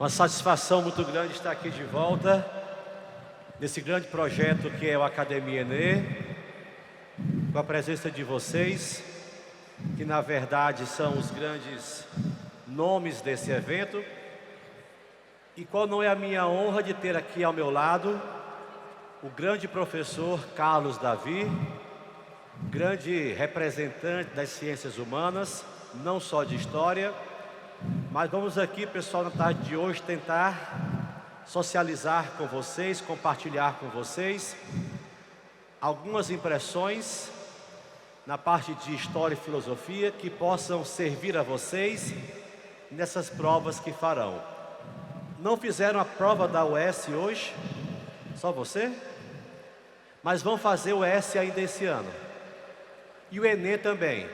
Uma satisfação muito grande estar aqui de volta, nesse grande projeto que é o Academia Enê, com a presença de vocês, que na verdade são os grandes nomes desse evento. E qual não é a minha honra de ter aqui ao meu lado o grande professor Carlos Davi, grande representante das ciências humanas, não só de história, mas vamos aqui, pessoal, na tarde de hoje tentar socializar com vocês, compartilhar com vocês algumas impressões na parte de história e filosofia que possam servir a vocês nessas provas que farão. Não fizeram a prova da UES hoje? Só você? Mas vão fazer o ES ainda esse ano. E o Enem também.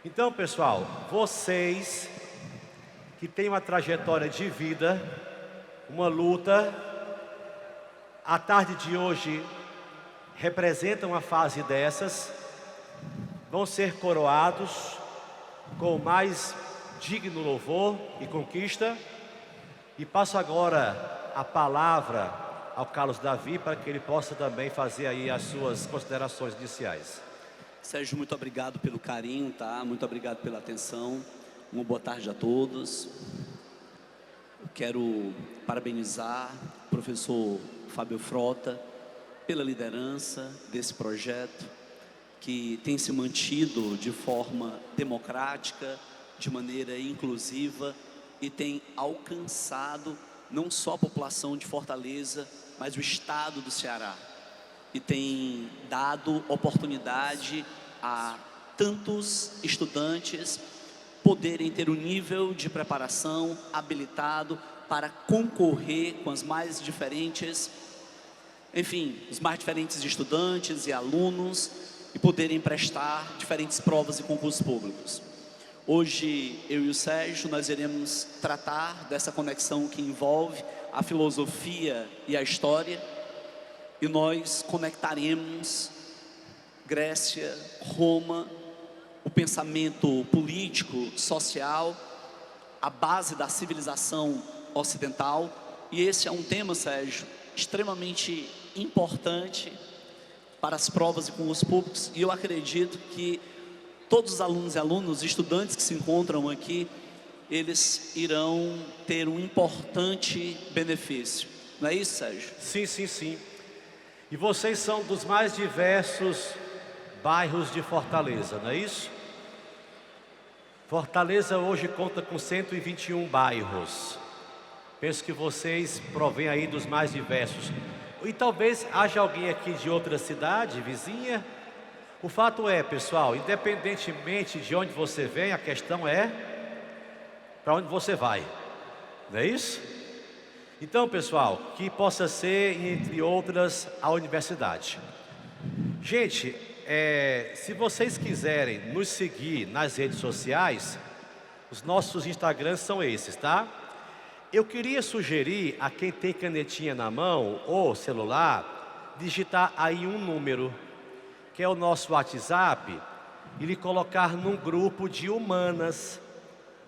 Então, pessoal, vocês que têm uma trajetória de vida, uma luta, a tarde de hoje representam uma fase dessas, vão ser coroados com o mais digno louvor e conquista. E passo agora a palavra ao Carlos Davi para que ele possa também fazer aí as suas considerações iniciais. Sérgio, muito obrigado pelo carinho, tá? Muito obrigado pela atenção. Uma boa tarde a todos. Eu quero parabenizar o professor Fábio Frota pela liderança desse projeto, que tem se mantido de forma democrática, de maneira inclusiva, e tem alcançado não só a população de Fortaleza, mas o estado do Ceará. E tem dado oportunidade a tantos estudantes poderem ter um nível de preparação habilitado para concorrer com as mais diferentes, enfim, os mais diferentes estudantes e alunos, e poderem prestar diferentes provas e concursos públicos. Hoje, eu e o Sérgio, nós iremos tratar dessa conexão que envolve a filosofia e a história, e nós conectaremos Grécia, Roma, o pensamento político, social, a base da civilização ocidental. E esse é um tema, Sérgio, extremamente importante para as provas e concursos públicos, e eu acredito que todos os alunos e alunas, estudantes que se encontram aqui, eles irão ter um importante benefício. Não é isso, Sérgio? Sim, sim, sim. E vocês são dos mais diversos bairros de Fortaleza, não é isso? Fortaleza hoje conta com 121 bairros. Penso que vocês provêm aí dos mais diversos. E talvez haja alguém aqui de outra cidade, vizinha. O fato é, pessoal, independentemente de onde você vem, a questão é para onde você vai, não é isso? Então, pessoal, que possa ser, entre outras, a universidade. Gente, se vocês quiserem nos seguir nas redes sociais, os nossos Instagrams são esses, tá? Eu queria sugerir a quem tem canetinha na mão ou celular, digitar aí um número, que é o nosso WhatsApp, e lhe colocar num grupo de humanas,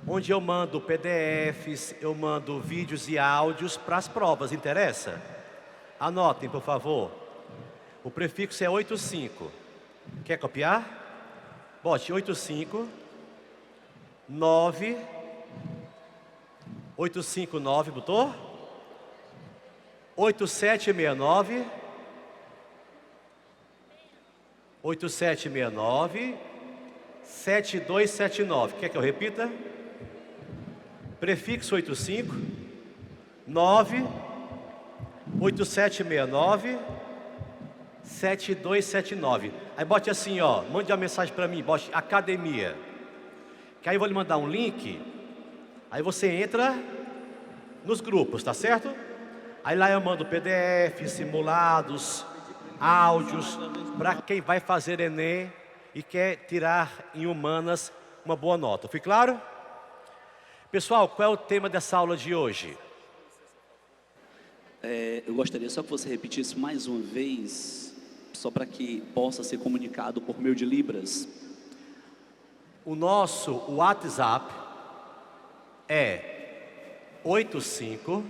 onde eu mando PDFs, eu mando vídeos e áudios para as provas. Interessa? Anotem, por favor. O prefixo é 85. Quer copiar? Bote 85 9 859, botou? 8769 8769 7279. Quer que eu repita? Prefixo 85 9 8769 7279. Aí bote assim, ó, mande uma mensagem para mim, bote academia. Que aí eu vou lhe mandar um link. Aí você entra nos grupos, tá certo? Aí lá eu mando PDF, simulados, áudios, para quem vai fazer Enem e quer tirar em humanas uma boa nota. Foi claro? Pessoal, qual é o tema dessa aula de hoje? Eu gostaria só que você repetisse mais uma vez, só para que possa ser comunicado por meio de Libras. O nosso WhatsApp é 85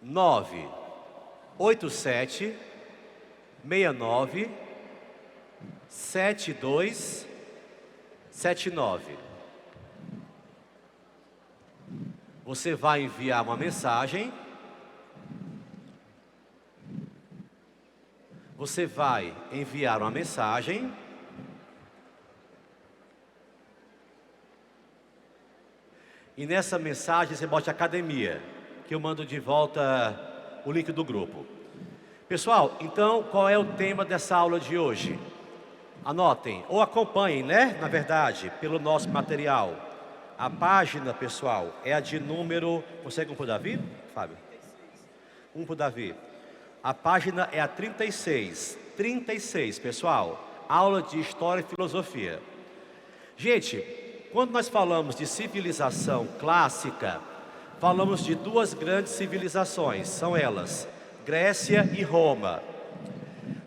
987 69 7279. Você vai enviar uma mensagem. Você vai enviar uma mensagem. E nessa mensagem você bote academia, que eu mando de volta o link do grupo. Pessoal, então qual é o tema dessa aula de hoje? Anotem, ou acompanhem, né? Na verdade, pelo nosso material. A página, pessoal, é a de número... Consegue um para o Davi, Fábio? Um para o Davi. A página é a 36. 36, pessoal. Aula de História e Filosofia. Gente, quando nós falamos de civilização clássica, falamos de duas grandes civilizações. São elas, Grécia e Roma.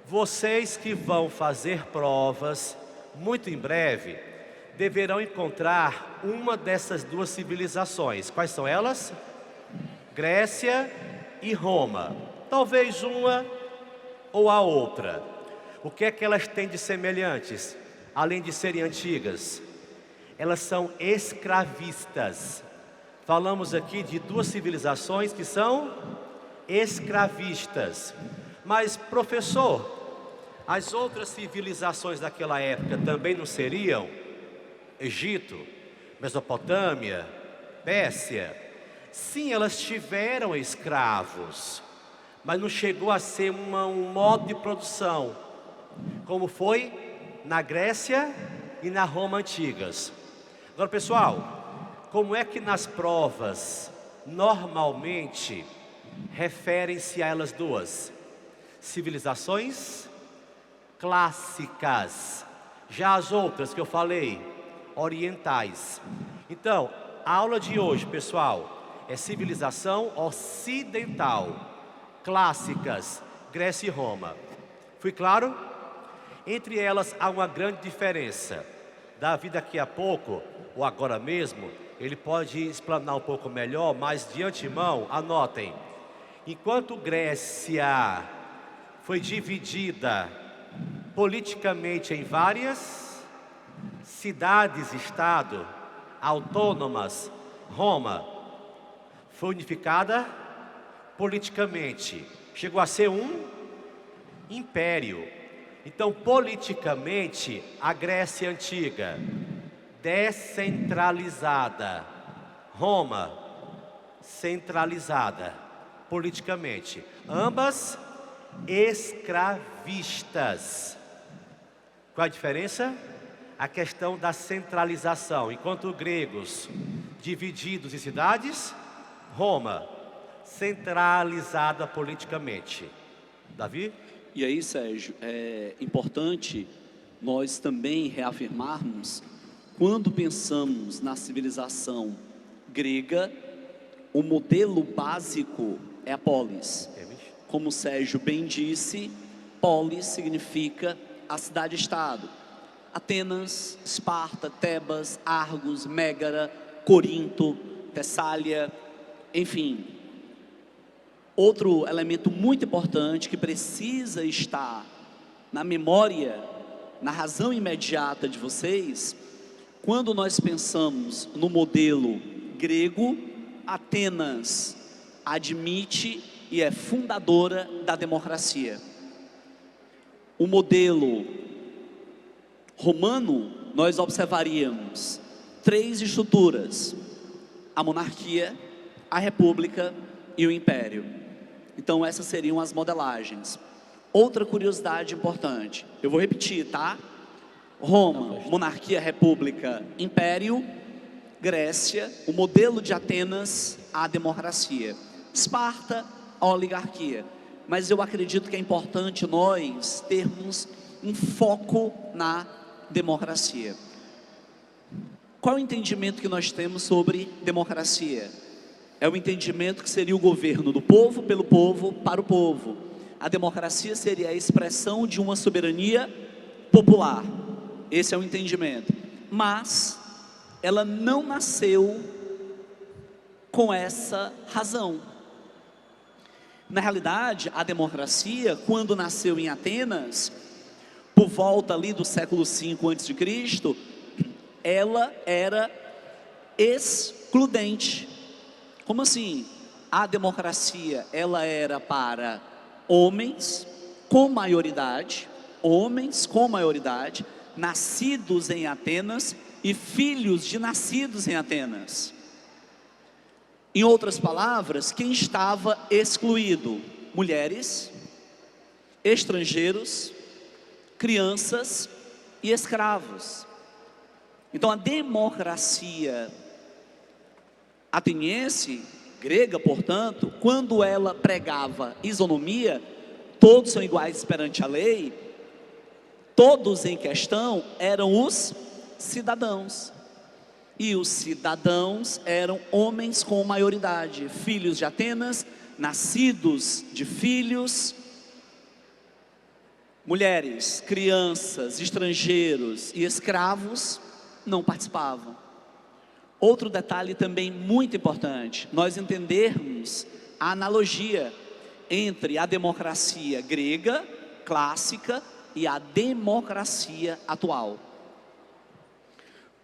Vocês que vão fazer provas, muito em breve, deverão encontrar uma dessas duas civilizações. Quais são elas? Grécia e Roma. Talvez uma ou a outra. O que é que elas têm de semelhantes, além de serem antigas? Elas são escravistas. Falamos aqui de duas civilizações que são escravistas. Mas, professor, as outras civilizações daquela época também não seriam? Egito, Mesopotâmia, Pérsia? Sim, elas tiveram escravos, mas não chegou a ser um modo de produção, como foi na Grécia e na Roma antigas. Agora, pessoal, como é que nas provas, normalmente, referem-se a elas duas? Civilizações clássicas. Já as outras que eu falei, orientais. Então, a aula de hoje, pessoal, é civilização ocidental. Clássicas, Grécia e Roma. Fui claro? Entre elas há uma grande diferença. Davi daqui a pouco, ou agora mesmo, ele pode explanar um pouco melhor, mas de antemão, anotem. Enquanto Grécia foi dividida politicamente em várias cidades-estado autônomas, Roma foi unificada politicamente. Chegou a ser um império. Então, politicamente, a Grécia antiga, descentralizada. Roma, centralizada politicamente. Ambas escravistas. Qual a diferença? A questão da centralização. Enquanto gregos divididos em cidades, Roma centralizada politicamente. Davi? E aí, Sérgio, é importante nós também reafirmarmos, quando pensamos na civilização grega, o modelo básico é a polis. Como o Sérgio bem disse, polis significa a cidade-estado. Atenas, Esparta, Tebas, Argos, Mégara, Corinto, Tessália, enfim. Outro elemento muito importante que precisa estar na memória, na razão imediata de vocês, quando nós pensamos no modelo grego, Atenas admite e é fundadora da democracia. O modelo romano, nós observaríamos três estruturas: a monarquia, a república e o império. Então essas seriam as modelagens. Outra curiosidade importante, eu vou repetir, tá? Roma, monarquia, república, império. Grécia, o modelo de Atenas, a democracia. Esparta, a oligarquia. Mas eu acredito que é importante nós termos um foco na democracia. Qual é o entendimento que nós temos sobre democracia? É o entendimento que seria o governo do povo, pelo povo, para o povo. A democracia seria a expressão de uma soberania popular. Esse é o entendimento. Mas ela não nasceu com essa razão. Na realidade, a democracia, quando nasceu em Atenas, por volta ali do século V a.C., ela era excludente. Como assim? A democracia, ela era para homens com maioridade, nascidos em Atenas e filhos de nascidos em Atenas. Em outras palavras, quem estava excluído? Mulheres, estrangeiros, crianças e escravos. Então a democracia ateniense, grega, portanto, quando ela pregava isonomia, todos são iguais perante a lei, todos em questão eram os cidadãos. E os cidadãos eram homens com maioridade, filhos de Atenas, nascidos de filhos, mulheres, crianças, estrangeiros e escravos não participavam. Outro detalhe também muito importante, nós entendermos a analogia entre a democracia grega, clássica, e a democracia atual.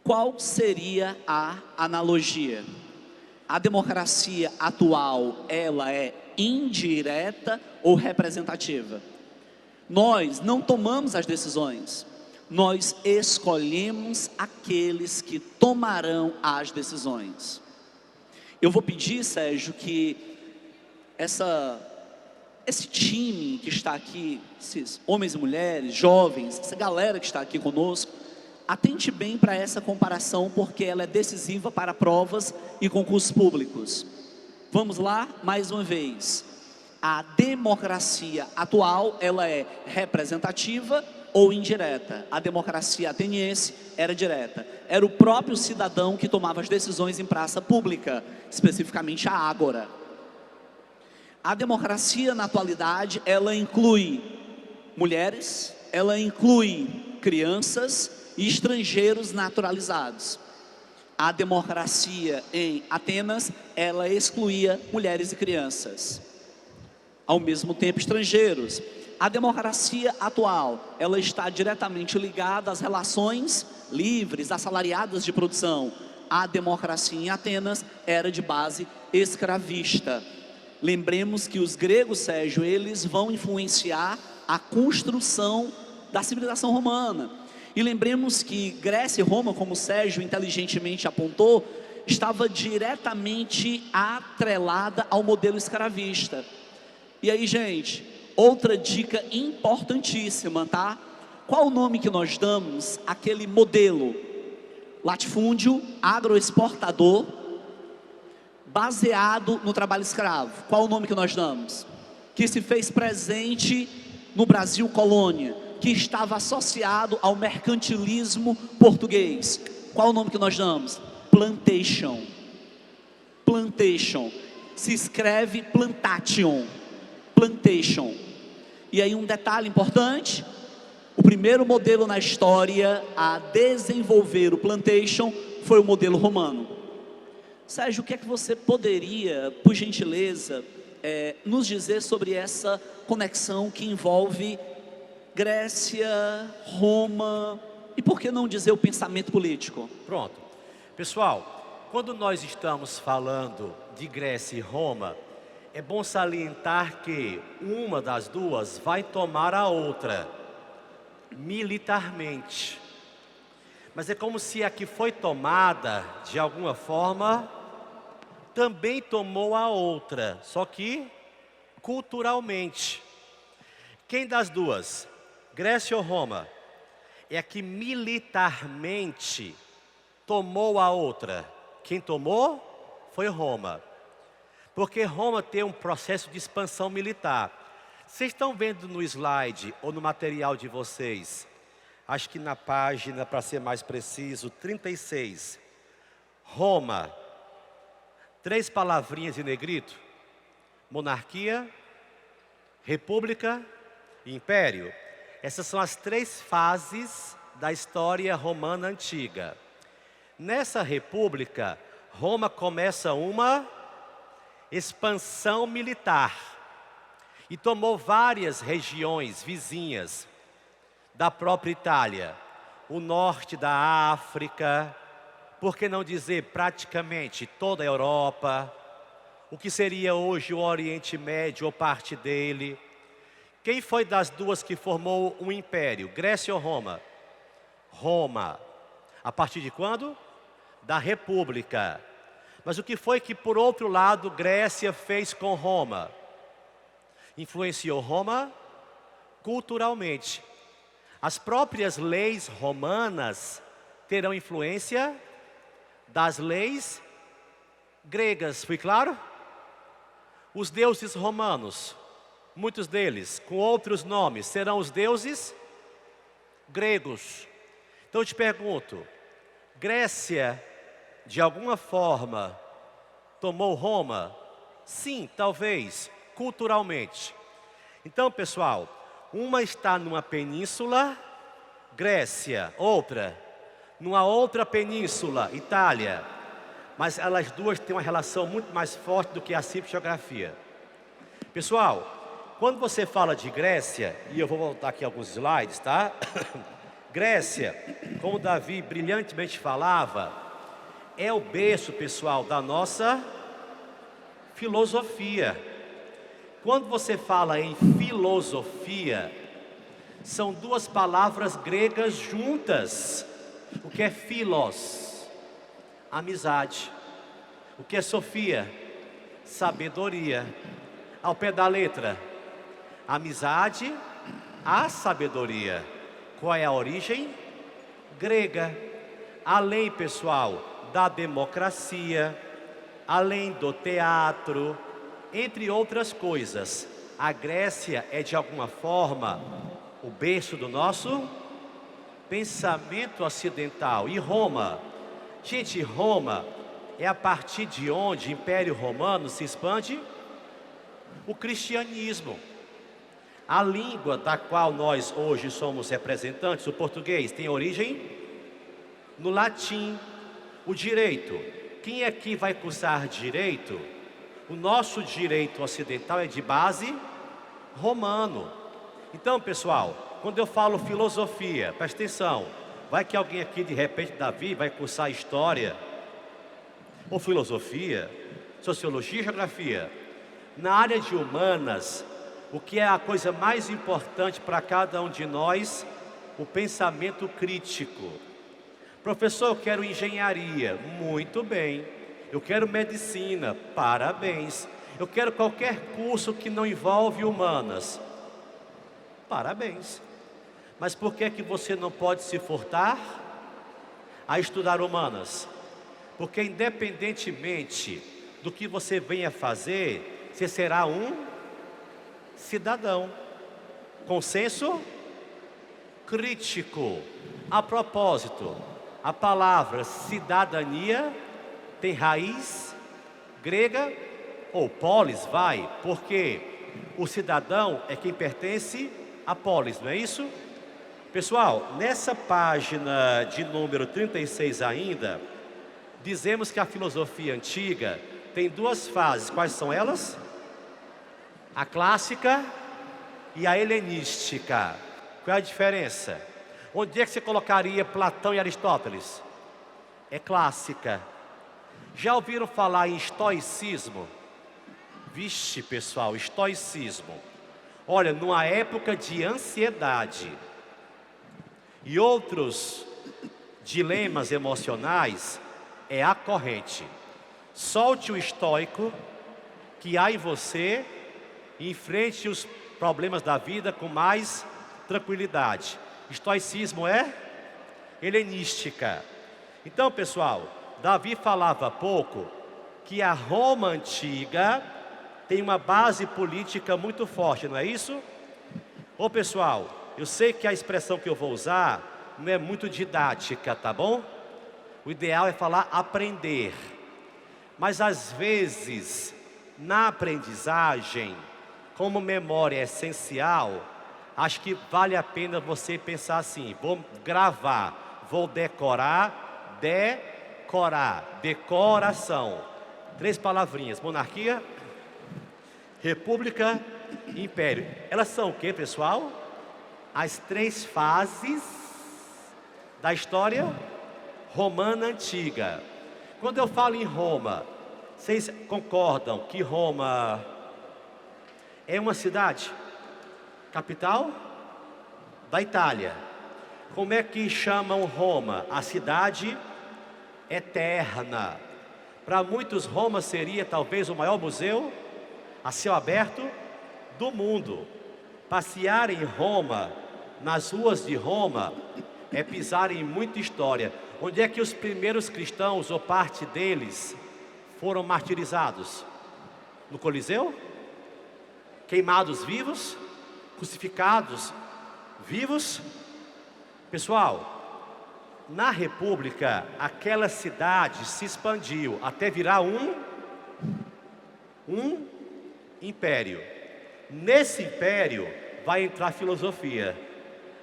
Qual seria a analogia? A democracia atual, ela é indireta ou representativa? Nós não tomamos as decisões, nós escolhemos aqueles que tomarão as decisões. Eu vou pedir, Sérgio, que esse time que está aqui, esses homens e mulheres, jovens, essa galera que está aqui conosco, atente bem para essa comparação, porque ela é decisiva para provas e concursos públicos. Vamos lá, mais uma vez. A democracia atual, ela é representativa ou indireta. A democracia ateniense era direta. Era o próprio cidadão que tomava as decisões em praça pública, especificamente a ágora. A democracia na atualidade, ela inclui mulheres, ela inclui crianças e estrangeiros naturalizados. A democracia em Atenas, ela excluía mulheres e crianças, ao mesmo tempo estrangeiros. A democracia atual, ela está diretamente ligada às relações livres, assalariadas de produção. A democracia em Atenas era de base escravista. Lembremos que os gregos, Sérgio, eles vão influenciar a construção da civilização romana. E lembremos que Grécia e Roma, como o Sérgio inteligentemente apontou, estava diretamente atrelada ao modelo escravista. E aí, gente, outra dica importantíssima, tá? Qual o nome que nós damos àquele modelo? Latifúndio agroexportador, baseado no trabalho escravo. Qual o nome que nós damos? Que se fez presente no Brasil colônia, que estava associado ao mercantilismo português. Qual o nome que nós damos? Plantation. Plantation. Se escreve plantation. Plantation. E aí um detalhe importante, o primeiro modelo na história a desenvolver o plantation foi o modelo romano. Sérgio, o que é que você poderia, por gentileza, nos dizer sobre essa conexão que envolve Grécia, Roma e por que não dizer o pensamento político? Pronto. Pessoal, quando nós estamos falando de Grécia e Roma, é bom salientar que uma das duas vai tomar a outra, militarmente. Mas é como se a que foi tomada, de alguma forma, também tomou a outra, só que culturalmente. Quem das duas, Grécia ou Roma, é a que militarmente tomou a outra? Quem tomou foi Roma. Porque Roma tem um processo de expansão militar. Vocês estão vendo no slide ou no material de vocês, acho que na página, para ser mais preciso, 36. Roma, 3 palavrinhas em negrito: monarquia, república e império. Essas são as 3 fases da história romana antiga. Nessa república, Roma começa uma expansão militar e tomou várias regiões vizinhas da própria Itália, o norte da África, por que não dizer praticamente toda a Europa, o que seria hoje o Oriente Médio ou parte dele. Quem foi das duas que formou um império, Grécia ou Roma? Roma. A partir de quando? Da República. Mas o que foi que, por outro lado, Grécia fez com Roma? Influenciou Roma culturalmente. As próprias leis romanas terão influência das leis gregas, foi claro? Os deuses romanos, muitos deles com outros nomes, serão os deuses gregos. Então eu te pergunto, Grécia, de alguma forma, tomou Roma? Sim, talvez, culturalmente. Então, pessoal, uma está numa península, Grécia, outra, numa outra península, Itália. Mas elas duas têm uma relação muito mais forte do que a simples geografia. Pessoal, quando você fala de Grécia, e eu vou voltar aqui alguns slides, tá? Grécia, como Davi brilhantemente falava, é o berço, pessoal, da nossa filosofia. Quando você fala em filosofia, são duas palavras gregas juntas. O que é philos? Amizade. O que é sofia? Sabedoria. Ao pé da letra, amizade, a sabedoria. Qual é a origem? Grega. Além, pessoal, da democracia, além do teatro, entre outras coisas, a Grécia é de alguma forma o berço do nosso pensamento ocidental. E Roma? Gente, Roma é a partir de onde o Império Romano se expande? O cristianismo. A língua da qual nós hoje somos representantes, o português, tem origem no latim. O direito. Quem aqui vai cursar direito? O nosso direito ocidental é de base romano. Então, pessoal, quando eu falo filosofia, presta atenção. Vai que alguém aqui, de repente, Davi, vai cursar história, ou filosofia, sociologia e geografia. Na área de humanas, o que é a coisa mais importante para cada um de nós? O pensamento crítico. Professor, eu quero engenharia. Muito bem. Eu quero medicina. Parabéns. Eu quero qualquer curso que não envolve humanas. Parabéns. Mas por que é que você não pode se furtar a estudar humanas? Porque independentemente do que você venha fazer, você será um cidadão com senso crítico. A propósito, a palavra cidadania tem raiz grega ou polis, porque o cidadão é quem pertence a polis, não é isso? Pessoal, nessa página de número 36 ainda, dizemos que a filosofia antiga tem duas fases. Quais são elas? A clássica e a helenística. Qual é a diferença? Onde é que você colocaria Platão e Aristóteles? É clássica. Já ouviram falar em estoicismo? Vixe, pessoal, estoicismo. Olha, numa época de ansiedade e outros dilemas emocionais, é a corrente. Solte o estoico que há em você e enfrente os problemas da vida com mais tranquilidade. Estoicismo é helenística. Então, pessoal, Davi falava há pouco que a Roma antiga tem uma base política muito forte, não é isso? Ô pessoal, eu sei que a expressão que eu vou usar não é muito didática, tá bom? O ideal é falar aprender. Mas às vezes, na aprendizagem, como memória é essencial, acho que vale a pena você pensar assim: vou gravar, vou decorar, decoração. 3 palavrinhas: monarquia, república e império. Elas são o que, pessoal? As 3 fases da história romana antiga. Quando eu falo em Roma, vocês concordam que Roma é uma cidade? Capital da Itália. Como é que chamam Roma? A cidade eterna. Para muitos, Roma seria talvez o maior museu a céu aberto do mundo. Passear em Roma, nas ruas de Roma, é pisar em muita história. Onde é que os primeiros cristãos, ou parte deles, foram martirizados? No Coliseu? Queimados vivos? Crucificados vivos? Pessoal, na República, aquela cidade se expandiu até virar um império. Nesse império vai entrar a filosofia.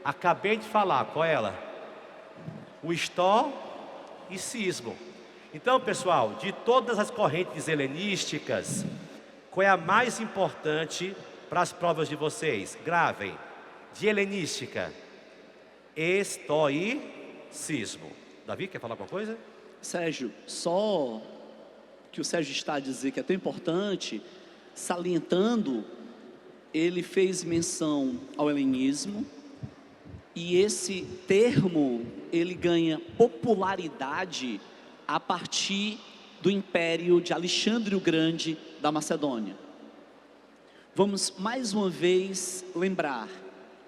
Acabei de falar, qual é ela? O estoicismo. Então, pessoal, de todas as correntes helenísticas, qual é a mais importante para as provas de vocês? Gravem. De helenística, estoicismo. Davi, quer falar alguma coisa? Sérgio, só que o Sérgio está a dizer que é tão importante, salientando, ele fez menção ao helenismo, e esse termo, ele ganha popularidade a partir do império de Alexandre o Grande da Macedônia. Vamos mais uma vez lembrar,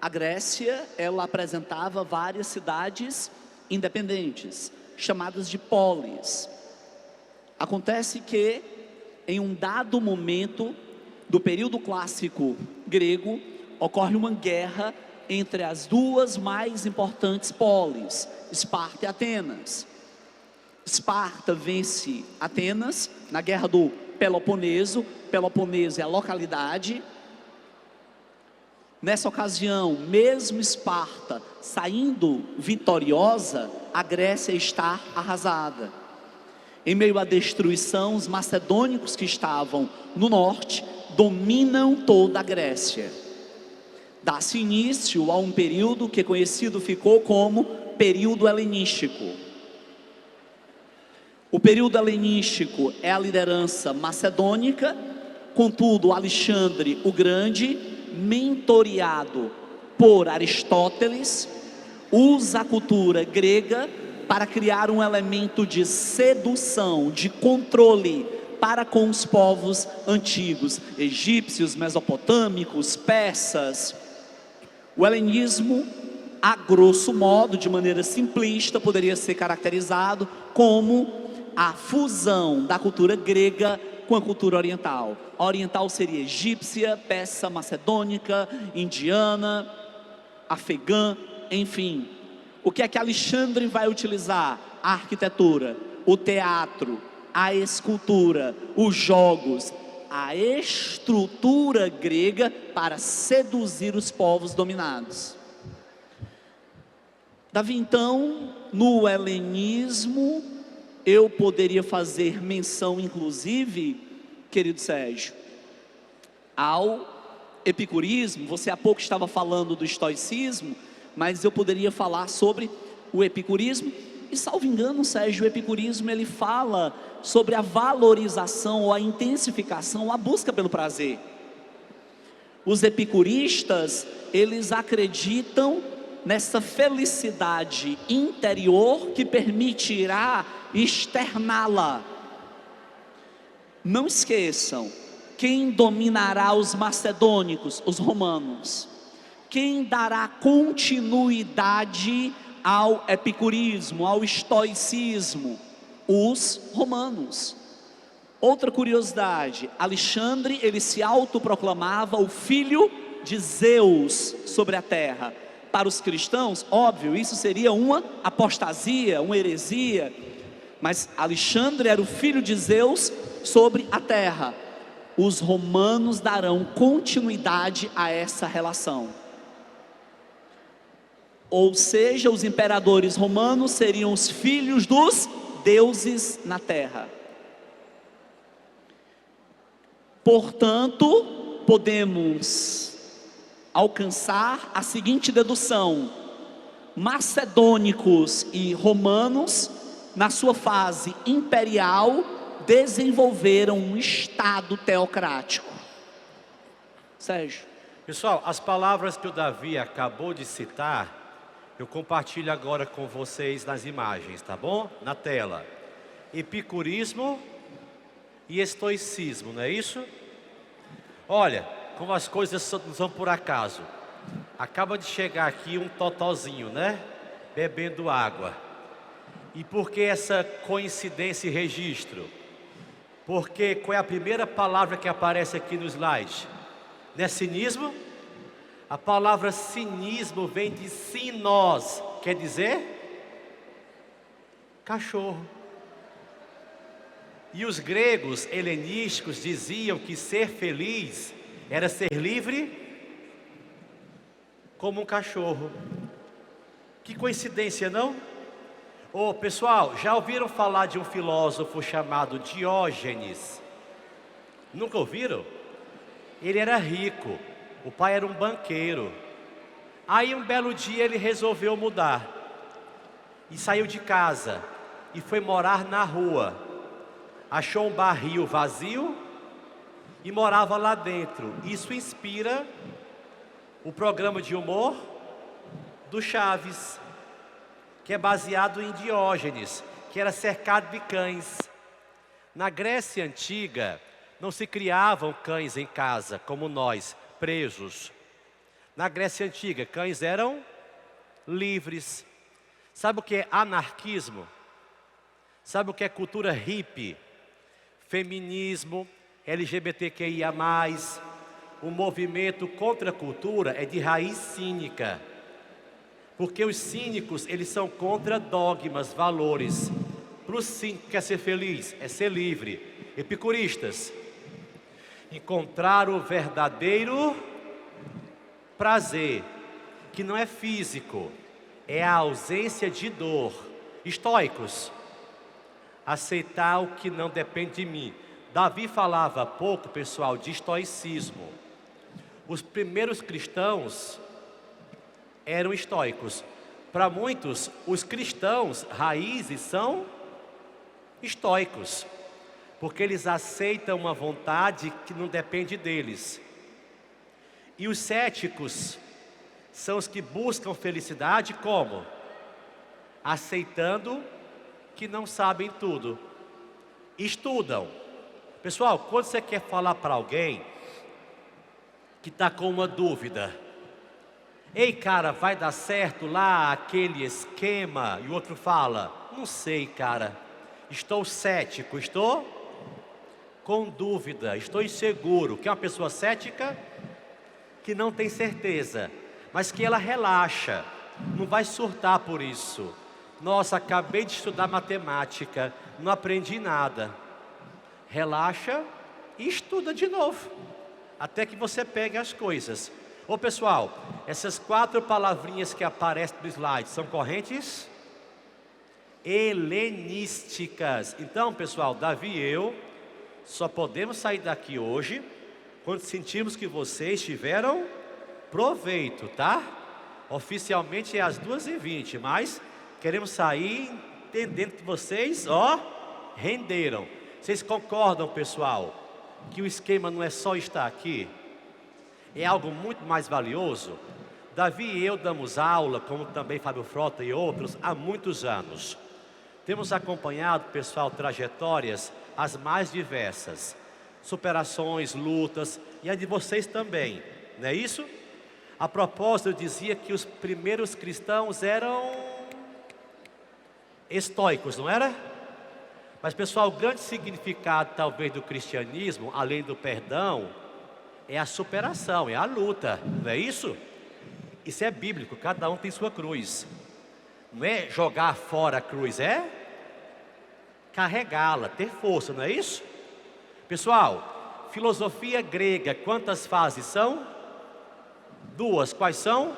a Grécia, ela apresentava várias cidades independentes, chamadas de polis. Acontece que, em um dado momento do período clássico grego, ocorre uma guerra entre as 2 mais importantes polis, Esparta e Atenas. Esparta vence Atenas na guerra do Peloponeso. Peloponeso é a localidade. Nessa ocasião, mesmo Esparta saindo vitoriosa, a Grécia está arrasada. Em meio à destruição, os macedônicos que estavam no norte dominam toda a Grécia. Dá-se início a um período que conhecido ficou como período helenístico. O período helenístico é a liderança macedônica, contudo Alexandre o Grande, mentoreado por Aristóteles, usa a cultura grega para criar um elemento de sedução, de controle para com os povos antigos, egípcios, mesopotâmicos, persas. O helenismo, a grosso modo, de maneira simplista, poderia ser caracterizado como a fusão da cultura grega com a cultura oriental. A oriental seria egípcia, persa, macedônica, indiana, afegã, enfim. O que é que Alexandre vai utilizar? A arquitetura, o teatro, a escultura, os jogos, a estrutura grega para seduzir os povos dominados. Davi, então, no helenismo, eu poderia fazer menção, inclusive, querido Sérgio, ao epicurismo. Você há pouco estava falando do estoicismo, mas eu poderia falar sobre o epicurismo. E, salvo engano, Sérgio, o epicurismo, ele fala sobre a valorização ou a intensificação, a busca pelo prazer. Os epicuristas, eles acreditam nessa felicidade interior que permitirá externá-la. Não esqueçam, quem dominará os macedônicos? Os romanos. Quem dará continuidade ao epicurismo, ao estoicismo? Os romanos. Outra curiosidade, Alexandre, ele se autoproclamava o filho de Zeus sobre a terra. Para os cristãos, óbvio, isso seria uma apostasia, uma heresia, mas Alexandre era o filho de Zeus sobre a terra. Os romanos darão continuidade a essa relação. Ou seja, os imperadores romanos seriam os filhos dos deuses na terra. Portanto, podemos alcançar a seguinte dedução: macedônicos e romanos, na sua fase imperial, desenvolveram um estado teocrático. Sérgio. Pessoal, as palavras que o Davi acabou de citar, eu compartilho agora com vocês nas imagens, tá bom? Na tela. Epicurismo e estoicismo, não é isso? Olha, como as coisas não são por acaso. Acaba de chegar aqui um totozinho, né? Bebendo água. E por que essa coincidência e registro? Porque qual é a primeira palavra que aparece aqui no slide? Não é cinismo? A palavra cinismo vem de sinos, quer dizer cachorro. E os gregos helenísticos diziam que ser feliz era ser livre como um cachorro. Que coincidência, não? Ô, pessoal, já ouviram falar de um filósofo chamado Diógenes? Nunca ouviram? Ele era rico, o pai era um banqueiro. Aí um belo dia ele resolveu mudar e saiu de casa e foi morar na rua. Achou um barril vazio e morava lá dentro. Isso inspira o programa de humor do Chaves, que é baseado em Diógenes, que era cercado de cães. Na Grécia Antiga, não se criavam cães em casa, como nós, presos. Na Grécia Antiga, cães eram livres. Sabe o que é anarquismo? Sabe o que é cultura hippie? Feminismo, LGBTQIA+, o movimento contra a cultura é de raiz cínica. Porque os cínicos, eles são contra dogmas, valores. Para o cínico, quer ser feliz, é ser livre. Epicuristas, encontrar o verdadeiro prazer, que não é físico, é a ausência de dor. Estoicos, aceitar o que não depende de mim. Davi falava há pouco, pessoal, de estoicismo. Os primeiros cristãos eram estoicos. Para muitos, os cristãos raízes são estoicos, porque eles aceitam uma vontade que não depende deles. E os céticos são os que buscam felicidade como? Aceitando que não sabem tudo. Estudam. Pessoal, quando você quer falar para alguém que está com uma dúvida: ei cara, vai dar certo lá aquele esquema? E o outro fala: não sei cara, estou cético, estou com dúvida, estou inseguro. Que é uma pessoa cética que não tem certeza, mas que ela relaxa, não vai surtar por isso. Nossa, acabei de estudar matemática, não aprendi nada. Relaxa e estuda de novo, até que você pegue as coisas. Ô pessoal, essas 4 palavrinhas que aparecem no slide são correntes helenísticas. Então pessoal, Davi e eu só podemos sair daqui hoje quando sentirmos que vocês tiveram proveito, tá? Oficialmente é às 2h20, mas queremos sair entendendo que vocês, renderam. Vocês concordam, pessoal, que o esquema não é só estar aqui? É algo muito mais valioso? Davi e eu damos aula, como também Fábio Frota e outros, há muitos anos. Temos acompanhado, pessoal, trajetórias as mais diversas. Superações, lutas, e a de vocês também, não é isso? A propósito, eu dizia que os primeiros cristãos eram estoicos, não era? Mas pessoal, o grande significado talvez do cristianismo, além do perdão, é a superação, é a luta, não é isso? Isso é bíblico, cada um tem sua cruz. Não é jogar fora a cruz, é carregá-la, ter força, não é isso? Pessoal, filosofia grega, quantas fases são? 2, quais são?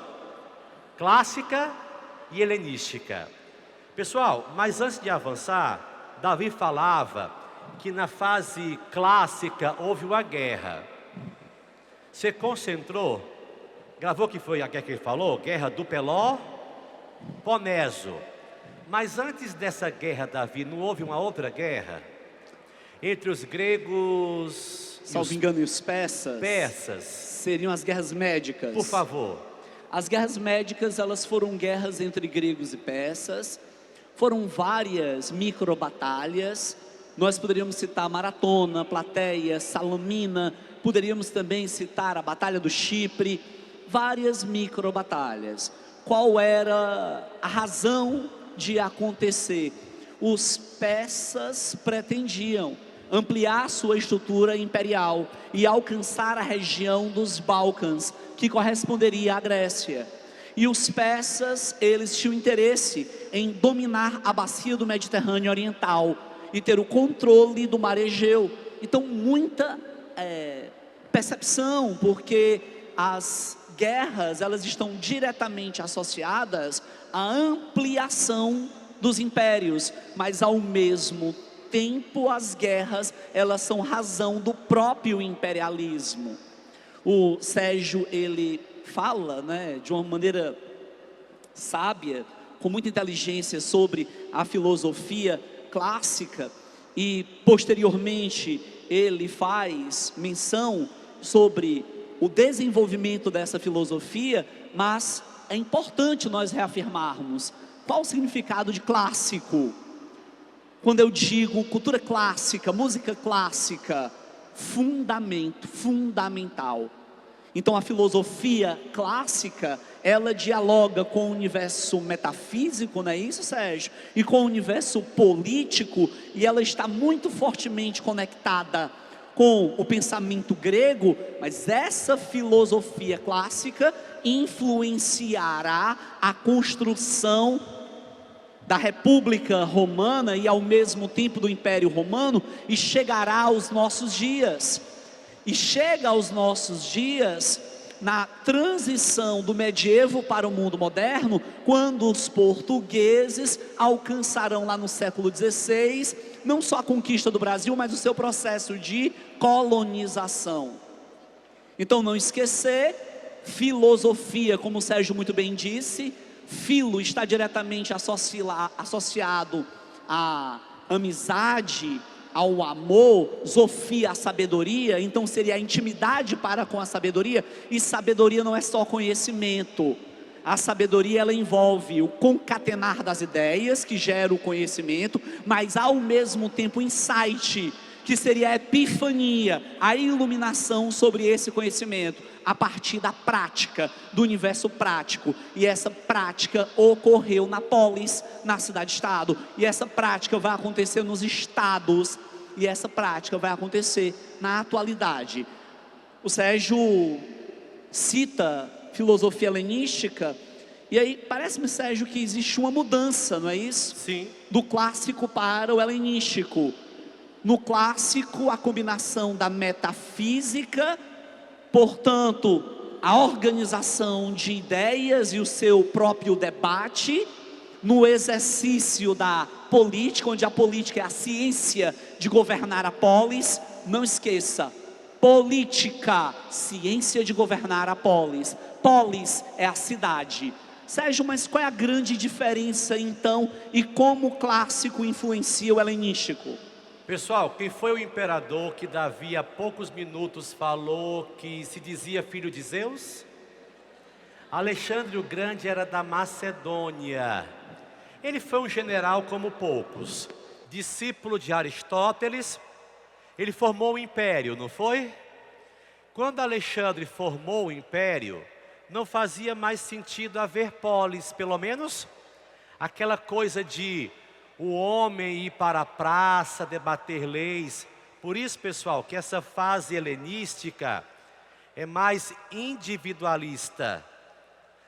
Clássica e helenística. Pessoal, mas antes de avançar, Davi falava que na fase clássica houve uma guerra. Você concentrou, gravou que foi a guerra que ele falou, guerra do Peloponeso. Mas antes dessa guerra, Davi, não houve uma outra guerra? Entre os gregos Salvo engano, e os persas? persas. Seriam as guerras médicas. Por favor. As guerras médicas, elas foram guerras entre gregos e persas. Foram várias microbatalhas. Nós poderíamos citar Maratona, Plateia, Salamina. Poderíamos também citar a Batalha do Chipre. Várias microbatalhas. Qual era a razão de acontecer? Os persas pretendiam ampliar sua estrutura imperial e alcançar a região dos Balcãs, que corresponderia à Grécia. E os persas, eles tinham interesse em dominar a bacia do Mediterrâneo Oriental e ter o controle do mar Egeu. Então, muita percepção, porque as guerras, elas estão diretamente associadas à ampliação dos impérios, mas ao mesmo tempo as guerras, elas são razão do próprio imperialismo. O Sérgio, ele fala, de uma maneira sábia, com muita inteligência, sobre a filosofia clássica, e posteriormente ele faz menção sobre o desenvolvimento dessa filosofia, mas é importante nós reafirmarmos qual o significado de clássico. Quando eu digo cultura clássica, música clássica, fundamento, fundamental. Então a filosofia clássica, ela dialoga com o universo metafísico, não é isso, Sérgio? E com o universo político, e ela está muito fortemente conectada com o pensamento grego, mas essa filosofia clássica influenciará a construção da República Romana e ao mesmo tempo do Império Romano, e chegará aos nossos dias. E chega aos nossos dias na transição do medievo para o mundo moderno, quando os portugueses alcançarão lá no século XVI, não só a conquista do Brasil, mas o seu processo de colonização. Então não esquecer, filosofia, como o Sérgio muito bem disse, filo está diretamente associado à amizade, ao amor, zofia, à sabedoria. Então seria a intimidade para com a sabedoria, e sabedoria não é só conhecimento. A sabedoria, ela envolve o concatenar das ideias, que gera o conhecimento, mas ao mesmo tempo insight, que seria a epifania, a iluminação sobre esse conhecimento, a partir da prática, do universo prático. E essa prática ocorreu na polis, na cidade-estado, e essa prática vai acontecer nos estados, e essa prática vai acontecer na atualidade. O Sérgio cita filosofia helenística, e aí parece-me, Sérgio, que existe uma mudança, não é isso? Sim. Do clássico para o helenístico. No clássico, a combinação da metafísica, portanto, a organização de ideias e o seu próprio debate, no exercício da política, onde a política é a ciência de governar a polis. Não esqueça, política, ciência de governar a polis. Polis é a cidade. Sérgio, mas qual é a grande diferença então, e como o clássico influencia o helenístico? Pessoal, quem foi o imperador que Davi há poucos minutos falou que se dizia filho de Zeus? Alexandre o Grande era da Macedônia. Ele foi um general como poucos, discípulo de Aristóteles. Ele formou um império, não foi? Quando Alexandre formou o império, não fazia mais sentido haver polis, pelo menos aquela coisa de o homem ir para a praça, debater leis. Por isso, pessoal, que essa fase helenística é mais individualista.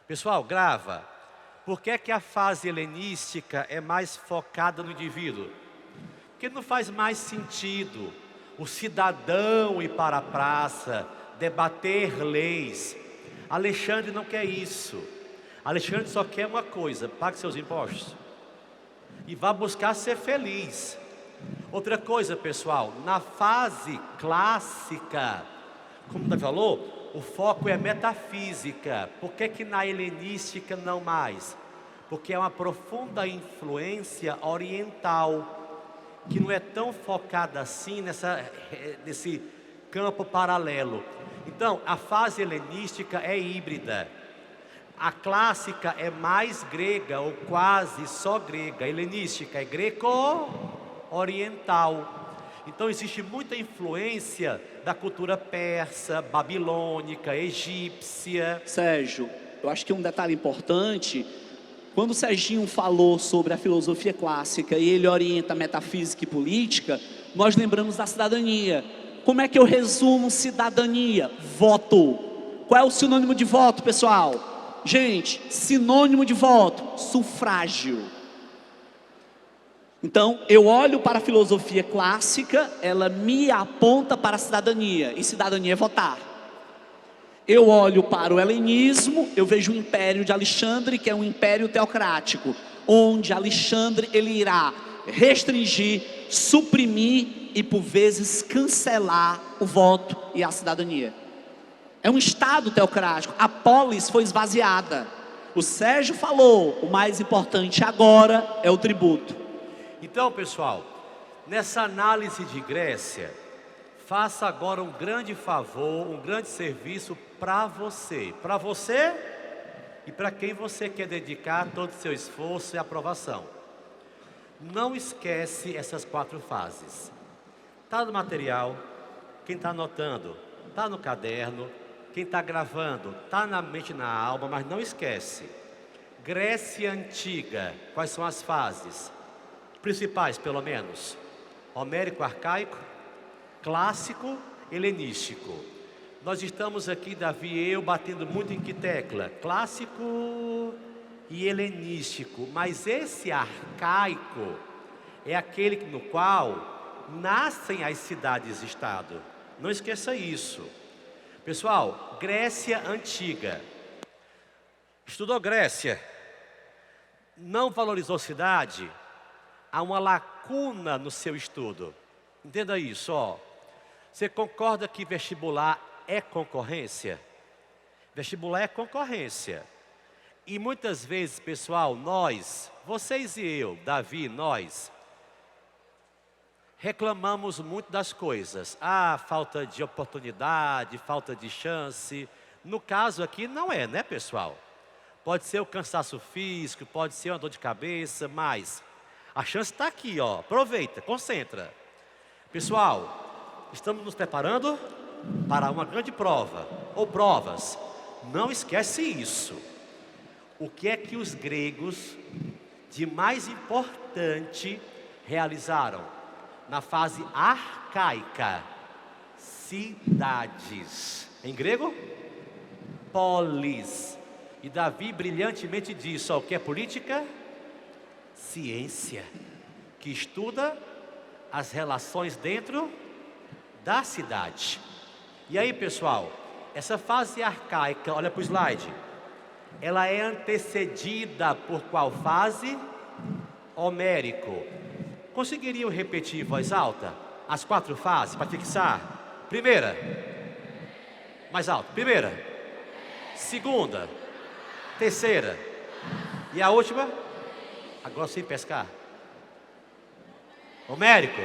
Pessoal, grava. Por que é que a fase helenística é mais focada no indivíduo? Porque não faz mais sentido o cidadão ir para a praça, debater leis. Alexandre não quer isso. Alexandre só quer uma coisa: pague seus impostos e vá buscar ser feliz. Outra coisa, pessoal, na fase clássica, como Davi falou, o foco é metafísica. Por que que na helenística não mais? Porque é uma profunda influência oriental, que não é tão focada assim nesse campo paralelo. Então, a fase helenística é híbrida. A clássica é mais grega, ou quase só grega. A helenística é greco-oriental. Então existe muita influência da cultura persa, babilônica, egípcia. Sérgio, eu acho que um detalhe importante, quando o Serginho falou sobre a filosofia clássica e ele orienta a metafísica e política, nós lembramos da cidadania. Como é que eu resumo cidadania? Voto. Qual é o sinônimo de voto, pessoal? Gente, sinônimo de voto, sufrágio. Então, eu olho para a filosofia clássica, ela me aponta para a cidadania, e cidadania é votar. Eu olho para o helenismo, eu vejo o império de Alexandre, que é um império teocrático, onde Alexandre ele irá restringir, suprimir e por vezes cancelar o voto e a cidadania. É um estado teocrático, a polis foi esvaziada. O Sérgio falou, o mais importante agora é o tributo. Então, pessoal, nessa análise de Grécia, faça agora um grande favor, um grande serviço para você e para quem você quer dedicar todo o seu esforço e aprovação. Não esquece essas 4 fases. Está no material, quem está anotando, está no caderno, quem está gravando, está na mente e na alma, mas não esquece. Grécia Antiga, quais são as fases? Principais, pelo menos: homérico arcaico, clássico, helenístico. Nós estamos aqui, Davi e eu, batendo muito em que tecla? Clássico e helenístico. Mas esse arcaico é aquele no qual nascem as cidades-estado. Não esqueça isso. Pessoal, Grécia Antiga. Estudou Grécia, não valorizou cidade? Há uma lacuna no seu estudo. Entenda isso, ó. Você concorda que vestibular é concorrência? Vestibular é concorrência. E muitas vezes, pessoal, nós, vocês e eu, Davi, nós, reclamamos muito das coisas. Ah, falta de oportunidade, falta de chance. No caso aqui não é, né, pessoal? Pode ser o cansaço físico, pode ser uma dor de cabeça, mas a chance está aqui, ó. Aproveita, concentra. Pessoal, estamos nos preparando para uma grande prova, ou provas. Não esquece isso. O que é que os gregos de mais importante realizaram na fase arcaica? Cidades. Em grego? Polis. E Davi brilhantemente diz, ó, o que é política? Ciência, que estuda as relações dentro da cidade. E aí, pessoal, essa fase arcaica, olha para o slide, ela é antecedida por qual fase? Homérico. Conseguiriam repetir em voz alta as 4 fases para fixar? Primeira, mais alto. Primeira, segunda, terceira e a última? Agora sem pescar. Homérico.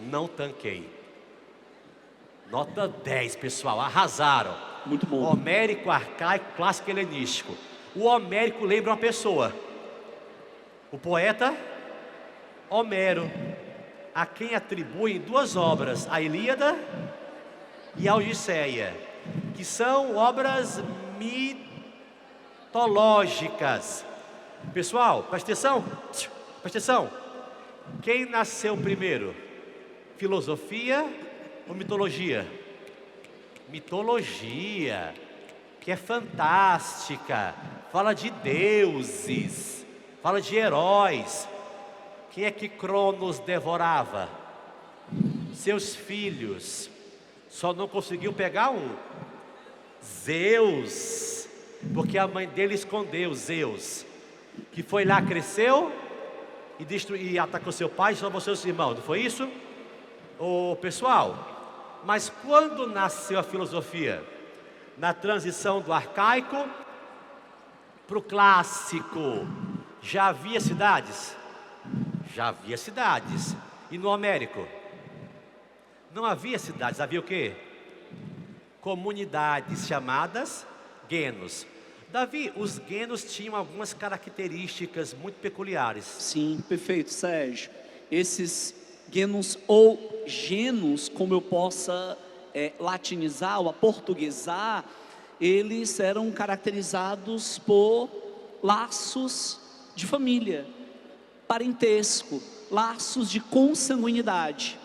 Não tanquei. Nota 10, pessoal. Arrasaram. Muito bom. Homérico, arcaico, clássico, helenístico. O homérico lembra uma pessoa. O poeta Homero, a quem atribuem 2 obras, a Ilíada e a Odisseia, que são obras mitológicas. Pessoal, presta atenção. Presta atenção. Quem nasceu primeiro? Filosofia ou mitologia? Mitologia, que é fantástica. Fala de deuses, fala de heróis. Quem é que Cronos devorava? Seus filhos. Só não conseguiu pegar um. Zeus, porque a mãe dele escondeu Zeus, que foi lá, cresceu e atacou seu pai e salvou seus irmãos. Não foi isso? Ô, pessoal, Mas quando nasceu a filosofia? Na transição do arcaico para o clássico. Já havia cidades? Já havia cidades. E no Homérico? Não havia cidades, havia o quê? Comunidades chamadas genos. Davi, os genos tinham algumas características muito peculiares. Sim, perfeito, Sérgio. Esses genos ou genos, como eu possa latinizar ou aportuguesar, eles eram caracterizados por laços de família, parentesco, laços de consanguinidade.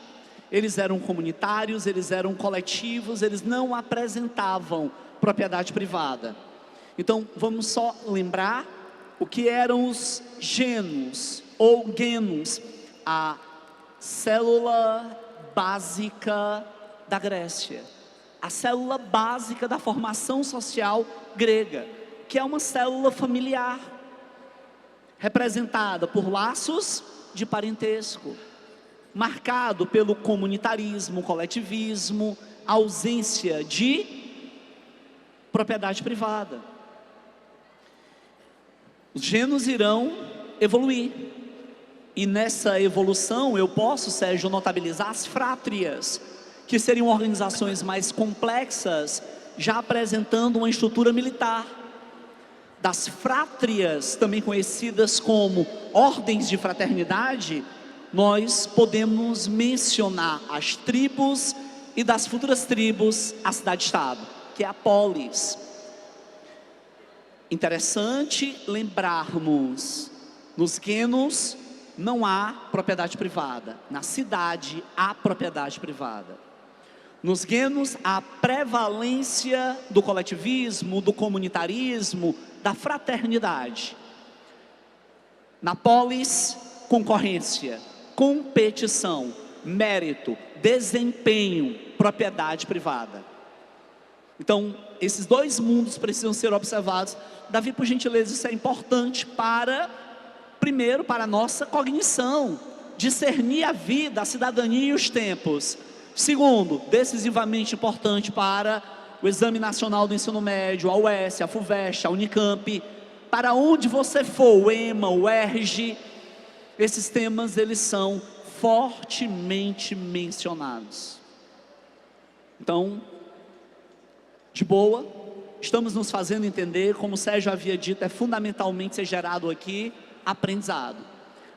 Eles eram comunitários, eles eram coletivos, eles não apresentavam propriedade privada. Então, vamos só lembrar o que eram os genos ou genos, a célula básica da Grécia, a célula básica da formação social grega, que é uma célula familiar, representada por laços de parentesco, marcado pelo comunitarismo, coletivismo, ausência de propriedade privada. Os genos irão evoluir, e nessa evolução eu posso, Sérgio, notabilizar as frátrias, que seriam organizações mais complexas, já apresentando uma estrutura militar. Das frátrias, também conhecidas como ordens de fraternidade, nós podemos mencionar as tribos, e das futuras tribos, a cidade-estado, que é a polis. Interessante lembrarmos, nos genos não há propriedade privada, na cidade há propriedade privada. Nos genos há prevalência do coletivismo, do comunitarismo, da fraternidade. Na polis, concorrência, competição, mérito, desempenho, propriedade privada. Então, esses dois mundos precisam ser observados. Davi, por gentileza, isso é importante para, primeiro, para a nossa cognição, discernir a vida, a cidadania e os tempos. Segundo, decisivamente importante para o Exame Nacional do Ensino Médio, a UES, a FUVEST, a Unicamp, para onde você for, o EMA, o ERJ, esses temas, eles são fortemente mencionados. Então, de boa, estamos nos fazendo entender, como o Sérgio havia dito, é fundamentalmente ser gerado aqui aprendizado.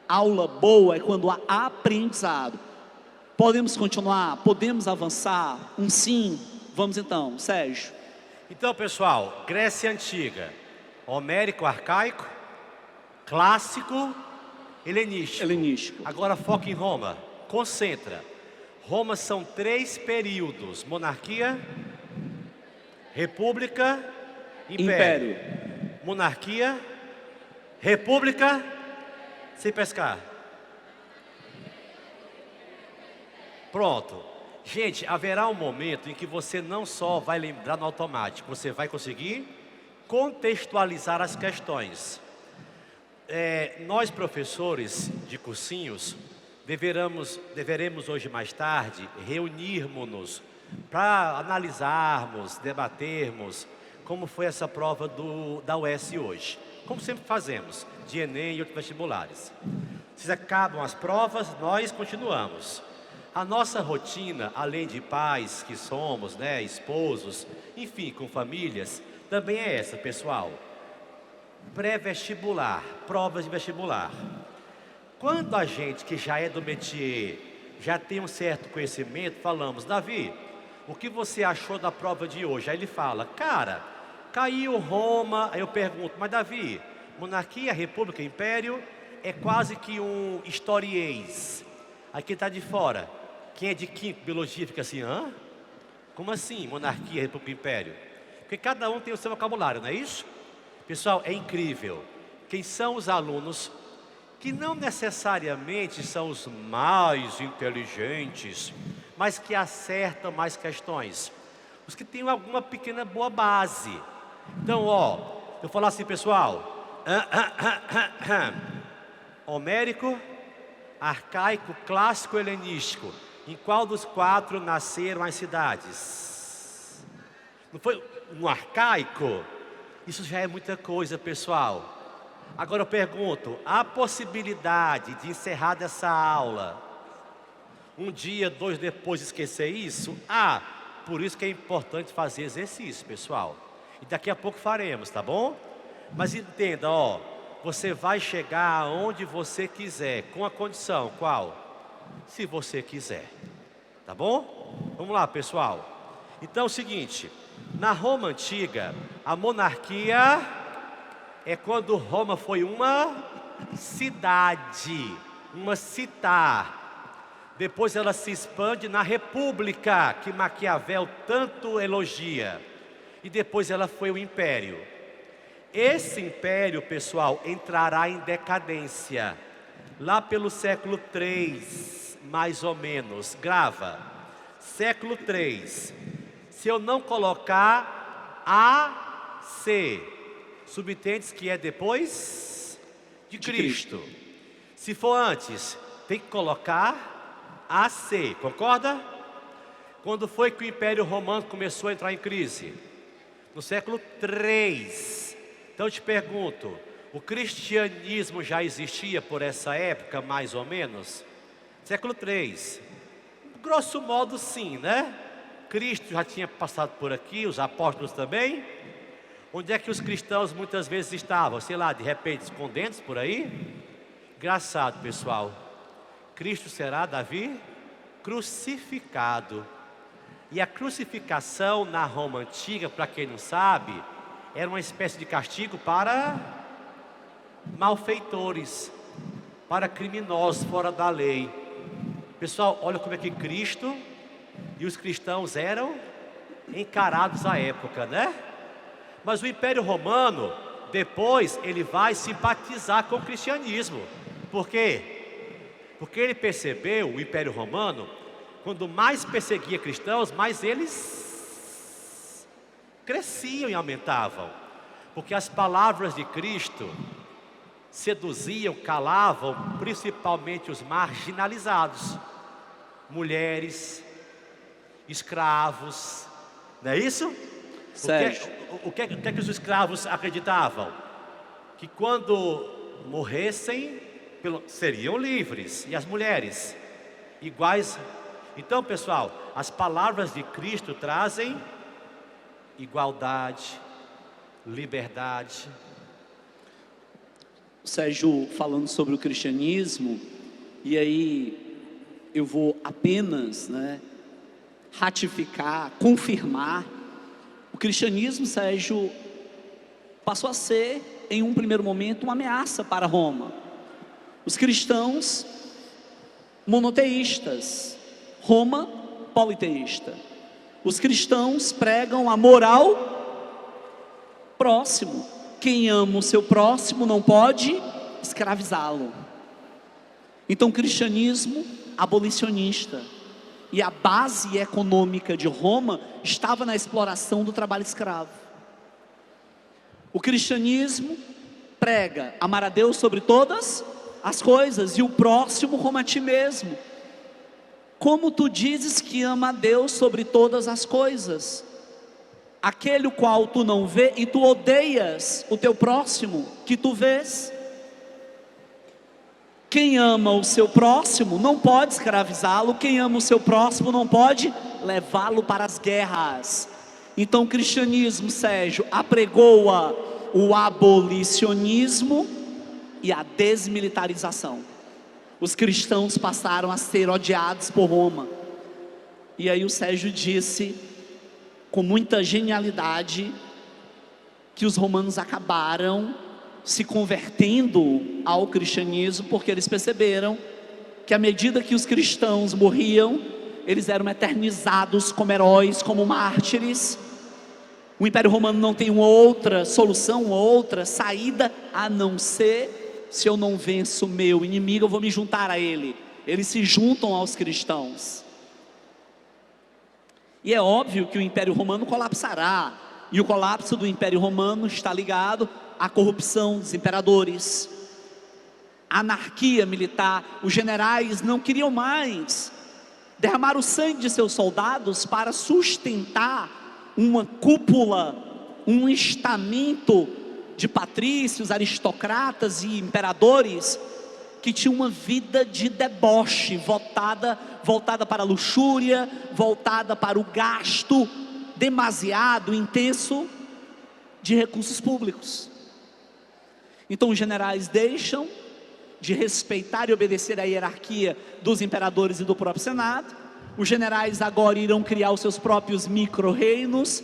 Aula boa é quando há aprendizado. Podemos continuar? Podemos avançar? Um sim? Vamos então, Sérgio. Então, pessoal, Grécia Antiga, Homérico Arcaico, Clássico, Helenístico. Agora foca em Roma, concentra. Roma são 3 períodos: monarquia, república, império. Monarquia, república, sem pescar. Pronto. Gente, haverá um momento em que você não só vai lembrar no automático, você vai conseguir contextualizar as questões. Nós, professores de cursinhos, deveremos hoje mais tarde reunirmos-nos para analisarmos, debatermos como foi essa prova da UES hoje. Como sempre fazemos, de Enem e outros vestibulares. Se acabam as provas, nós continuamos. A nossa rotina, além de pais que somos, esposos, enfim, com famílias, também é essa, pessoal. Pré-vestibular, provas de vestibular. Quando a gente que já é do métier, já tem um certo conhecimento, falamos: Davi, o que você achou da prova de hoje? Aí ele fala: cara, caiu Roma. Aí eu pergunto: mas Davi, monarquia, república, império, é quase que um historiês. Aqui está de fora. Quem é de quinto, biologia, fica assim: hã? Como assim, monarquia, república, império? Porque cada um tem o seu vocabulário, não é isso? Pessoal, é incrível. Quem são os alunos que não necessariamente são os mais inteligentes, mas que acertam mais questões? Os que têm alguma pequena boa base. Então, eu falar assim, pessoal: Homérico, arcaico, clássico, helenístico. Em qual dos 4 nasceram as cidades? Não foi um arcaico? Isso já é muita coisa, pessoal. Agora eu pergunto, há possibilidade de encerrar essa aula um dia, 2 depois esquecer isso? Por isso que é importante fazer exercício, pessoal. E daqui a pouco faremos, tá bom? Mas entenda, você vai chegar aonde você quiser, com a condição, qual? Se você quiser, tá bom? Vamos lá, pessoal. Então é o seguinte, na Roma Antiga, a monarquia é quando Roma foi uma cidade, uma città. Depois ela se expande na república, que Maquiavel tanto elogia. E depois ela foi o império. Esse império, pessoal, entrará em decadência lá pelo século 3, mais ou menos. Grava, século 3. Se eu não colocar AC, subentende que é depois de Cristo. Se for antes, tem que colocar AC, concorda? Quando foi que o Império Romano começou a entrar em crise? No século 3. Então eu te pergunto, o cristianismo já existia por essa época, mais ou menos? Século 3. Grosso modo sim, né? Cristo já tinha passado por aqui, os apóstolos também. Onde é que os cristãos muitas vezes estavam? Sei lá, de repente escondendo por aí? Engraçado, pessoal. Cristo será, Davi, crucificado. E a crucificação na Roma Antiga, para quem não sabe, era uma espécie de castigo para malfeitores, para criminosos fora da lei. Pessoal, olha como é que Cristo e os cristãos eram encarados à época, né? Mas o Império Romano, depois, ele vai simpatizar com o cristianismo. Por quê? Porque ele percebeu, o Império Romano, quando mais perseguia cristãos, mais eles cresciam e aumentavam. Porque as palavras de Cristo seduziam, calavam, principalmente os marginalizados. Mulheres, escravos, não é isso? O que é que os escravos acreditavam? Que quando morressem, seriam livres. E as mulheres, iguais. Então, pessoal, as palavras de Cristo trazem igualdade, liberdade. Sérgio, falando sobre o cristianismo, e aí eu vou apenas, ratificar, confirmar. O cristianismo, Sérgio, passou a ser, em um primeiro momento, uma ameaça para Roma. Os cristãos monoteístas, Roma politeísta. Os cristãos pregam amor ao próximo. Quem ama o seu próximo não pode escravizá-lo. Então o cristianismo abolicionista. E a base econômica de Roma estava na exploração do trabalho escravo. O cristianismo prega amar a Deus sobre todas as coisas e o próximo como a ti mesmo. Como tu dizes que ama a Deus sobre todas as coisas? Aquele o qual tu não vê e tu odeias o teu próximo que tu vês. Quem ama o seu próximo não pode escravizá-lo. Quem ama o seu próximo não pode levá-lo para as guerras. Então o cristianismo, Sérgio, apregoa o abolicionismo e a desmilitarização. Os cristãos passaram a ser odiados por Roma. E aí o Sérgio disse, com muita genialidade, que os romanos acabaram se convertendo ao cristianismo, porque eles perceberam que à medida que os cristãos morriam, eles eram eternizados como heróis, como mártires. O Império Romano não tem uma outra solução, uma outra saída, a não ser, se eu não venço o meu inimigo, eu vou me juntar a ele. Eles se juntam aos cristãos. E é óbvio que o Império Romano colapsará, e o colapso do Império Romano está ligado à corrupção dos imperadores, à anarquia militar. Os generais não queriam mais derramaram o sangue de seus soldados para sustentar uma cúpula, um estamento de patrícios, aristocratas e imperadores que tinham uma vida de deboche, voltada para a luxúria, voltada para o gasto demasiado intenso de recursos públicos. Então os generais deixam de respeitar e obedecer à hierarquia dos imperadores e do próprio Senado. Os generais agora irão criar os seus próprios micro-reinos,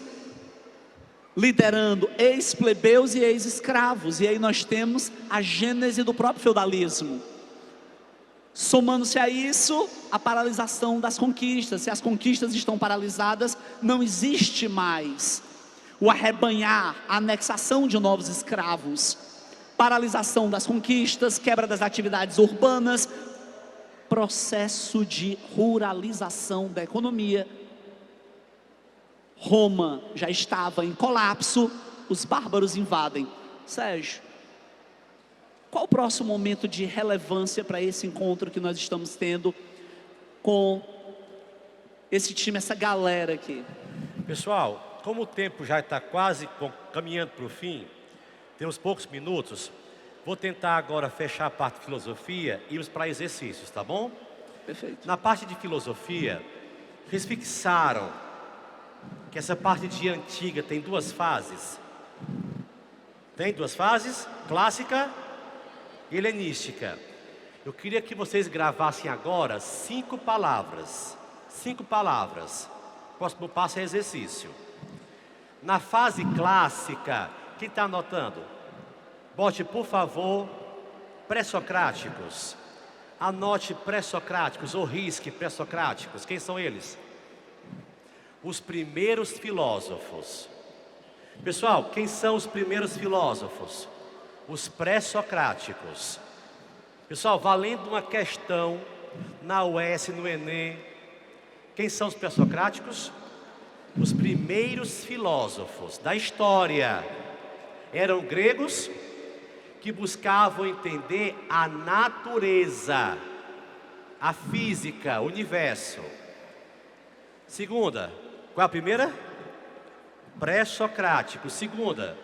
liderando ex-plebeus e ex-escravos. E aí nós temos a gênese do próprio feudalismo. Somando-se a isso, a paralisação das conquistas. Se as conquistas estão paralisadas, não existe mais o arrebanhar, a anexação de novos escravos, paralisação das conquistas, quebra das atividades urbanas, processo de ruralização da economia. Roma já estava em colapso, os bárbaros invadem. Sérgio, qual o próximo momento de relevância para esse encontro que nós estamos tendo com esse time, essa galera aqui? Pessoal, como o tempo já está quase caminhando para o fim, temos poucos minutos, vou tentar agora fechar a parte de filosofia e irmos para exercícios, tá bom? Perfeito. Na parte de filosofia, vocês fixaram que essa parte de antiga tem duas fases? Tem duas fases? Clássica e helenística. Eu queria que vocês gravassem agora 5 palavras. 5 palavras. O próximo passo é exercício. Na fase clássica, quem está anotando? Bote, por favor, pré-socráticos. Anote pré-socráticos ou risque pré-socráticos. Quem são eles? Os primeiros filósofos. Pessoal, quem são os primeiros filósofos? Os pré-socráticos. Pessoal, valendo uma questão na UES, no Enem. Quem são os pré-socráticos? Os primeiros filósofos da história. Eram gregos que buscavam entender a natureza, a física, o universo. Segunda, qual é a primeira? Pré-socráticos. Segunda,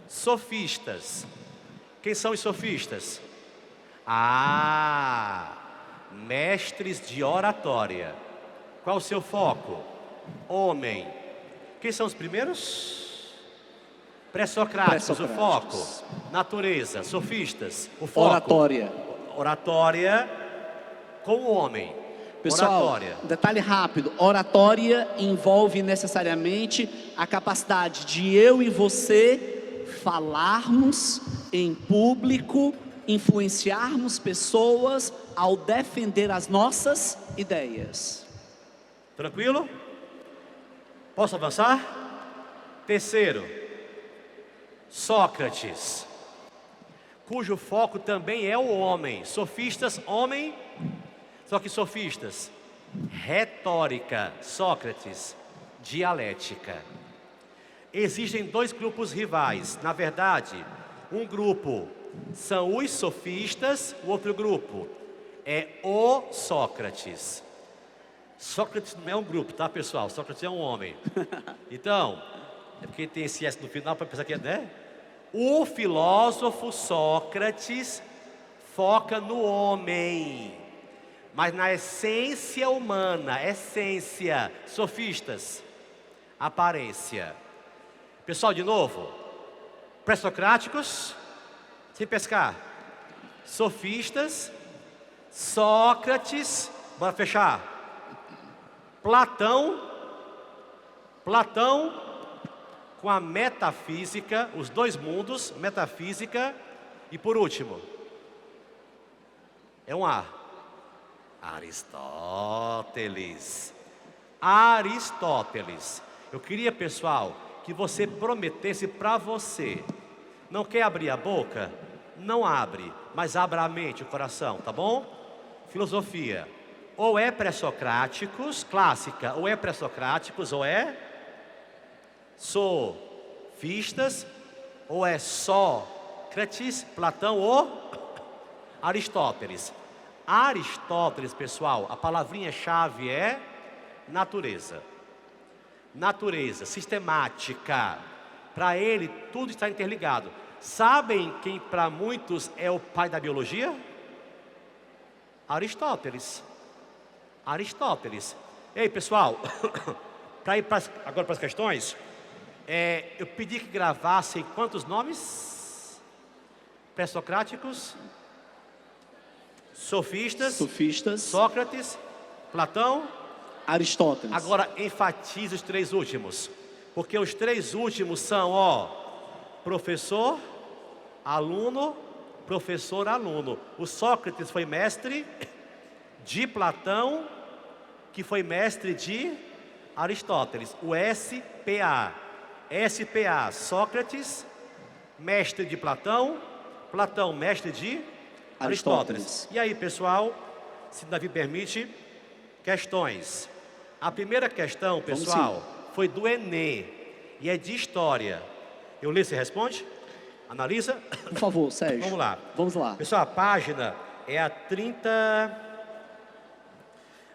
sofistas. Quem são os sofistas? Mestres de oratória. Qual o seu foco? Homem. Quem são os primeiros? Pré-socráticos. O foco? Natureza. Sofistas. O foco? Oratória. Oratória com o homem. Pessoal, oratória. Detalhe rápido, oratória envolve necessariamente a capacidade de eu e você falarmos em público, influenciarmos pessoas ao defender as nossas ideias. Tranquilo? Posso avançar? Terceiro, Sócrates, cujo foco também é o homem. Sofistas, homem. Só que sofistas, retórica, Sócrates, dialética. Existem 2 grupos rivais. Na verdade, um grupo são os sofistas, o outro grupo é o Sócrates. Sócrates não é um grupo, tá, pessoal? Sócrates é um homem. Então, é porque tem esse S no final para pensar que é, né? O filósofo Sócrates foca no homem. Mas na essência humana, essência, sofistas, aparência. Pessoal, de novo, pré-socráticos, sem pescar, sofistas, Sócrates, bora fechar, Platão com a metafísica, os 2 mundos, metafísica, e por último, é um A. Aristóteles. Eu queria, pessoal, que você prometesse para você. Não quer abrir a boca? Não abre, mas abra a mente, o coração, tá bom? Filosofia. Ou é pré-socráticos, clássica, ou é pré-socráticos, ou é sofistas, ou é Sócrates, Platão ou Aristóteles. Aristóteles, pessoal, a palavrinha-chave é natureza. Natureza, sistemática. Para ele, tudo está interligado. Sabem quem para muitos é o pai da biologia? Aristóteles. Aristóteles. Ei, pessoal, para ir agora para as questões, eu pedi que gravassem quantos nomes? Pré-socráticos, sofistas, Sócrates, Platão, Aristóteles. Agora enfatize os 3 últimos, porque os 3 últimos são, professor, aluno, professor, aluno. O Sócrates foi mestre de Platão, que foi mestre de Aristóteles. O SPA, Sócrates, mestre de Platão, Platão, mestre de Aristóteles. E aí, pessoal, se Davi permite, questões. A primeira questão, pessoal, foi do Enem e é de história. Eu leio, você responde? Analisa? Por favor, Sérgio. Vamos lá. Vamos lá. Pessoal, a página é a 30...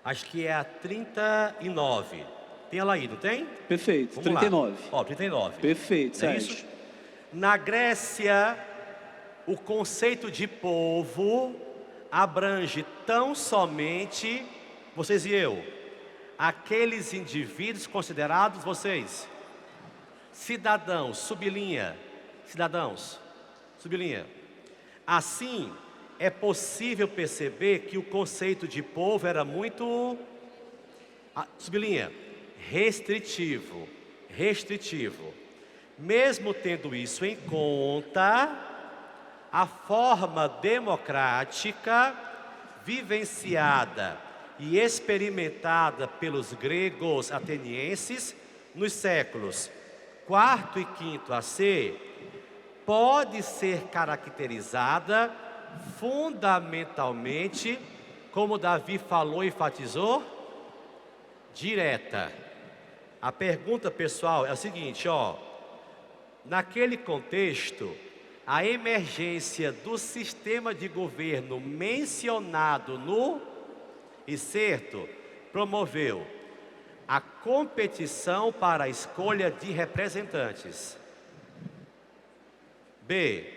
Acho que é a 39. Tem ela aí, não tem? Perfeito. Vamos 39. Lá. Ó, 39. Perfeito, Não é Sérgio. isso? Na Grécia, o conceito de povo abrange tão somente, vocês e eu, aqueles indivíduos considerados, vocês, cidadãos, sublinha, cidadãos, sublinha. Assim, é possível perceber que o conceito de povo era muito, sublinha, restritivo. Mesmo tendo isso em conta, a forma democrática vivenciada e experimentada pelos gregos atenienses nos séculos IV e V AC pode ser caracterizada fundamentalmente, como Davi falou e enfatizou, direta. A pergunta, pessoal, é a seguinte, naquele contexto, a emergência do sistema de governo mencionado no excerto promoveu a competição para a escolha de representantes. B.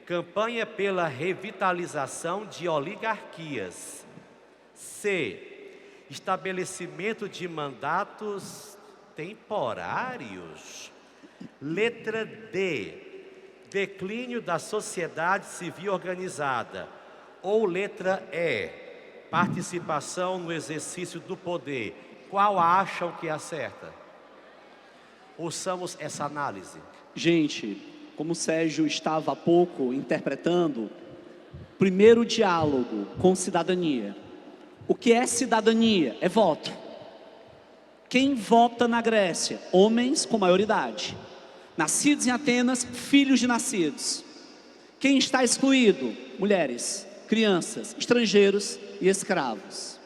Campanha pela revitalização de oligarquias. C. Estabelecimento de mandatos temporários. Letra D. Declínio da sociedade civil organizada. Ou letra E. Participação no exercício do poder. Qual acham que é a certa? Ouçamos essa análise. Gente, como o Sérgio estava há pouco interpretando, primeiro diálogo com cidadania. O que é cidadania? É voto. Quem vota na Grécia? Homens com maioridade. Nascidos em Atenas, filhos de nascidos. Quem está excluído? Mulheres, crianças, estrangeiros e escravos.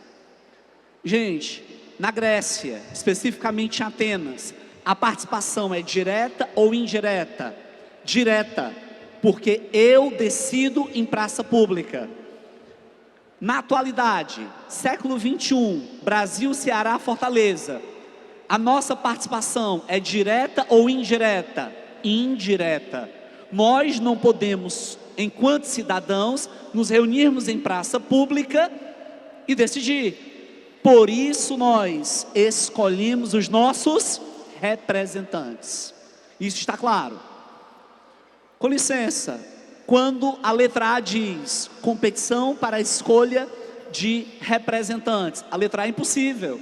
Gente, na Grécia, especificamente em Atenas, a participação é direta ou indireta? Direta, porque eu decido em praça pública. Na atualidade, século 21, Brasil, Ceará, Fortaleza, a nossa participação é direta ou indireta? Indireta. Nós não podemos, enquanto cidadãos, nos reunirmos em praça pública e decidir. Por isso nós escolhemos os nossos representantes. Isso está claro. Com licença, quando a letra A diz competição para a escolha de representantes, a letra A é impossível.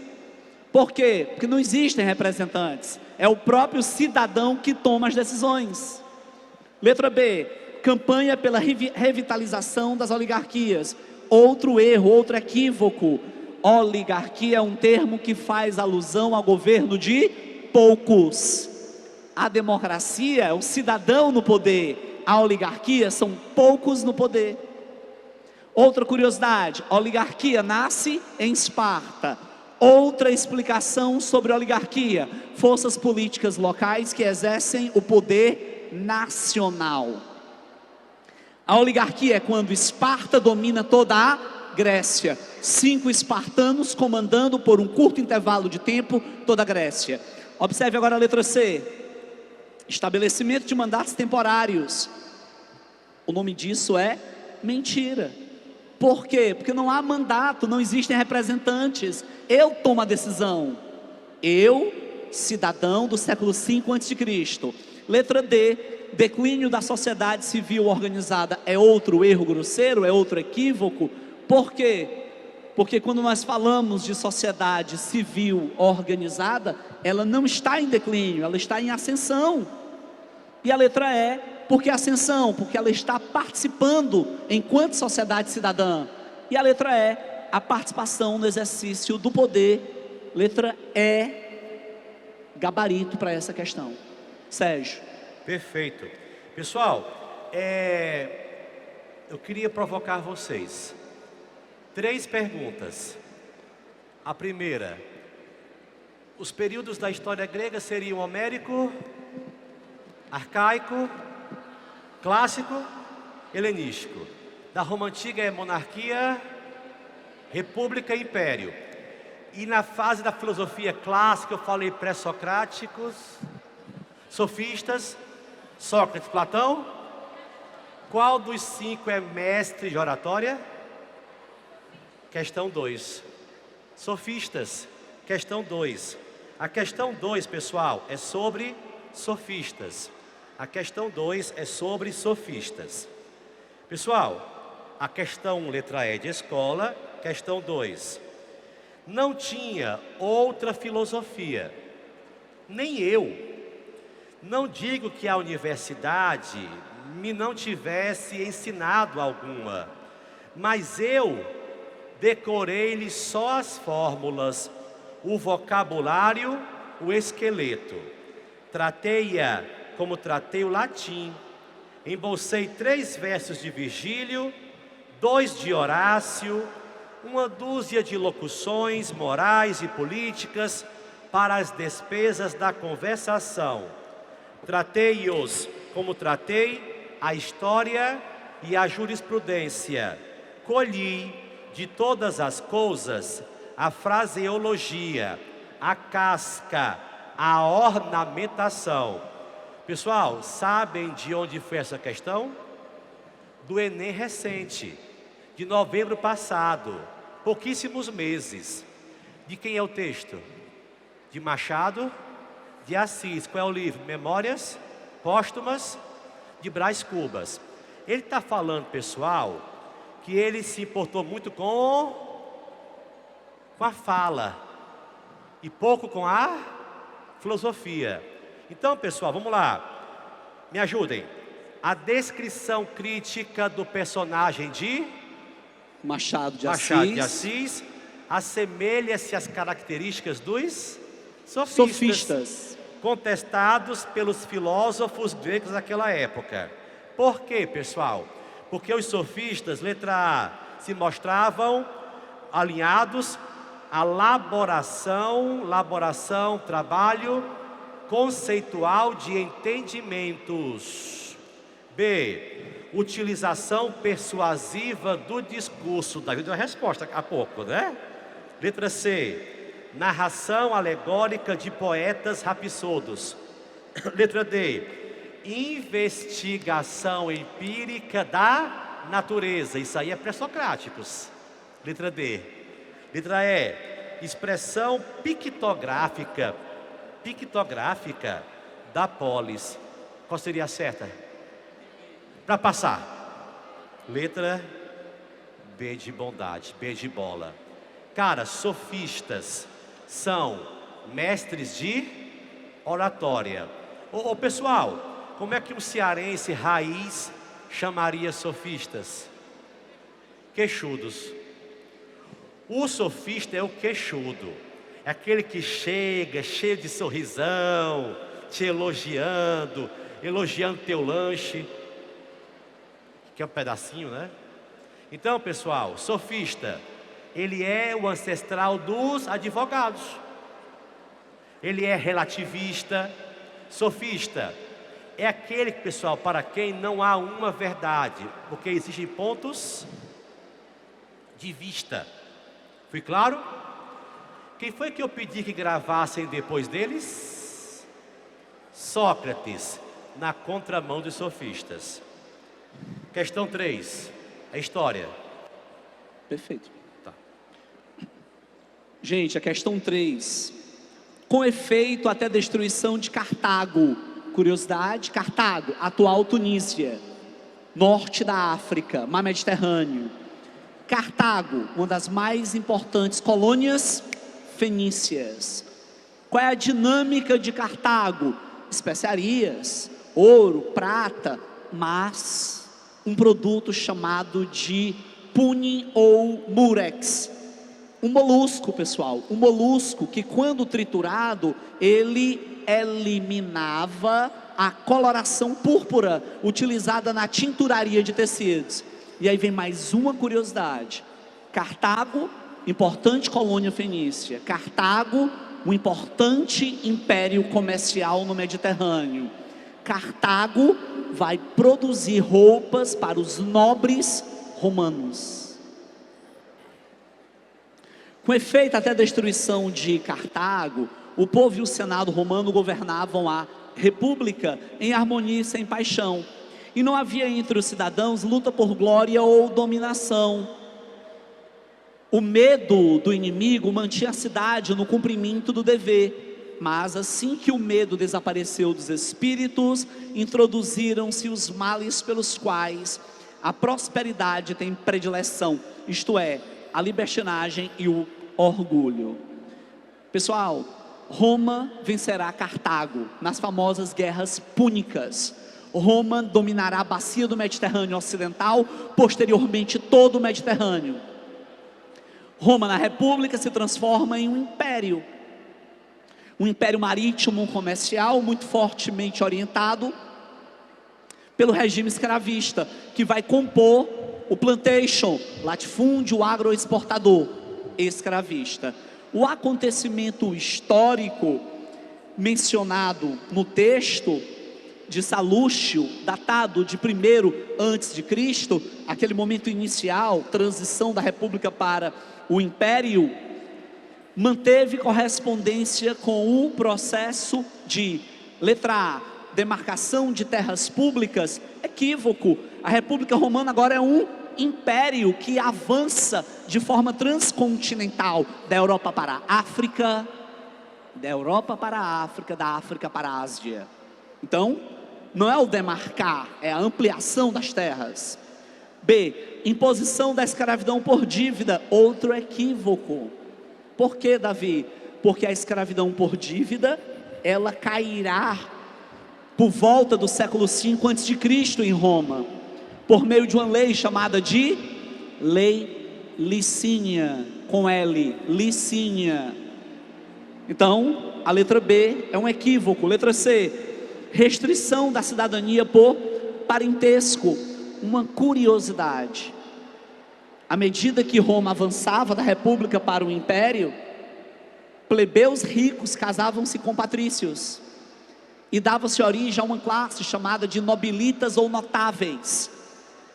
Por quê? Porque não existem representantes. É o próprio cidadão que toma as decisões. Letra B, campanha pela revitalização das oligarquias. Outro erro, outro equívoco. Oligarquia é um termo que faz alusão ao governo de poucos. A democracia é o cidadão no poder. A oligarquia são poucos no poder. Outra curiosidade, a oligarquia nasce em Esparta. Outra explicação sobre a oligarquia, forças políticas locais que exercem o poder nacional. A oligarquia é quando Esparta domina toda a Grécia. 5 espartanos comandando por um curto intervalo de tempo toda a Grécia. Observe agora a letra C. Estabelecimento de mandatos temporários. O nome disso é mentira. Por quê? Porque não há mandato, não existem representantes. Eu tomo a decisão. Eu, cidadão do século V a.C. Letra D. Declínio da sociedade civil organizada é outro erro grosseiro, é outro equívoco. Por quê? Porque quando nós falamos de sociedade civil organizada, ela não está em declínio, ela está em ascensão. E a letra E, porque ascensão? Porque ela está participando enquanto sociedade cidadã. E a letra E, a participação no exercício do poder. Letra E, gabarito para essa questão. Sérgio. Perfeito. Pessoal, eu queria provocar vocês. 3 perguntas. A primeira: os períodos da história grega seriam homérico, arcaico, clássico, helenístico. Da Roma Antiga é monarquia, república e império. E na fase da filosofia clássica eu falei pré-socráticos, sofistas, Sócrates, Platão. Qual dos 5 é mestre de oratória? Questão 2. Sofistas. Questão 2. A questão 2, pessoal, é sobre sofistas. A questão 2 é sobre sofistas. Pessoal, a questão 1, letra E de escola. Questão 2. Não tinha outra filosofia. Nem eu. Não digo que a universidade me não tivesse ensinado alguma, mas eu decorei-lhe só as fórmulas, o vocabulário, o esqueleto. Tratei-a como tratei o latim. Embolsei 3 versos de Virgílio, 2 de Horácio, 1 dúzia de locuções morais e políticas para as despesas da conversação. Tratei-os como tratei a história e a jurisprudência. Colhi de todas as coisas a fraseologia, a casca, a ornamentação. Pessoal, sabem de onde foi essa questão? Do Enem recente, de novembro passado, pouquíssimos meses. De quem é o texto? De Machado de Assis. Qual é o livro? Memórias Póstumas de Brás Cubas. Ele está falando, pessoal, que ele se importou muito com a fala e pouco com a filosofia. Então, pessoal, vamos lá. Me ajudem. A descrição crítica do personagem de Machado de Assis assemelha-se às características dos sofistas, contestados pelos filósofos gregos daquela época. Por quê, pessoal? Porque os sofistas, letra A, se mostravam alinhados à elaboração, trabalho conceitual de entendimentos. B, utilização persuasiva do discurso. Davi deu a resposta há pouco, né? Letra C, narração alegórica de poetas rapssodos. Letra D, investigação empírica da natureza. Isso aí é pré-socráticos. Letra D. Letra E, expressão pictográfica da polis. Qual seria a certa? Para passar. Letra B de bondade, B de bola. Cara, sofistas são mestres de oratória. Ô pessoal, como é que um cearense raiz chamaria sofistas? Queixudos. O sofista é o queixudo. É aquele que chega cheio de sorrisão, te elogiando teu lanche, que é um pedacinho, né? Então, pessoal, sofista, ele é o ancestral dos advogados. Ele é relativista. Sofista é aquele, pessoal, para quem não há uma verdade, porque existem pontos de vista. Fui claro? Quem foi que eu pedi que gravassem depois deles? Sócrates, na contramão dos sofistas. Questão 3, a história. Perfeito. Tá. Gente, a questão 3. Com efeito até a destruição de Cartago. Curiosidade, Cartago, atual Tunísia, norte da África, mar Mediterrâneo. Cartago, uma das mais importantes colônias fenícias. Qual é a dinâmica de Cartago? Especiarias, ouro, prata, mas um produto chamado de pune ou murex. Um molusco, pessoal, um molusco que quando triturado, ele eliminava a coloração púrpura utilizada na tinturaria de tecidos. E aí vem mais uma curiosidade. Cartago, importante colônia fenícia. Cartago, um importante império comercial no Mediterrâneo. Cartago vai produzir roupas para os nobres romanos. Com efeito até a destruição de Cartago, o povo e o senado romano governavam a república em harmonia e sem paixão. E não havia entre os cidadãos luta por glória ou dominação. O medo do inimigo mantinha a cidade no cumprimento do dever. Mas assim que o medo desapareceu dos espíritos, introduziram-se os males pelos quais a prosperidade tem predileção, isto é, a libertinagem e o orgulho. Pessoal, Roma vencerá Cartago nas famosas guerras púnicas. Roma dominará a bacia do Mediterrâneo Ocidental, posteriormente todo o Mediterrâneo. Roma, na República, se transforma em um império marítimo comercial muito fortemente orientado pelo regime escravista, que vai compor o plantation, latifúndio agroexportador escravista. O acontecimento histórico mencionado no texto de Salúcio, datado de 1º a.C., aquele momento inicial, transição da república para o império, manteve correspondência com o processo de, letra A, demarcação de terras públicas. Equívoco, a República Romana agora é um império que avança de forma transcontinental, da Europa para a África, da Europa para a África, da África para a Ásia. Então, não é o demarcar, é a ampliação das terras. B, imposição da escravidão por dívida, outro equívoco. Por que, Davi? Porque a escravidão por dívida, ela cairá por volta do século V a.C. em Roma, por meio de uma lei chamada de Lei Licínia, com L, Licínia. Então, a letra B é um equívoco. Letra C, restrição da cidadania por parentesco, uma curiosidade. À medida que Roma avançava da república para o império, plebeus ricos casavam-se com patrícios e dava-se origem a uma classe chamada de nobilitas ou notáveis,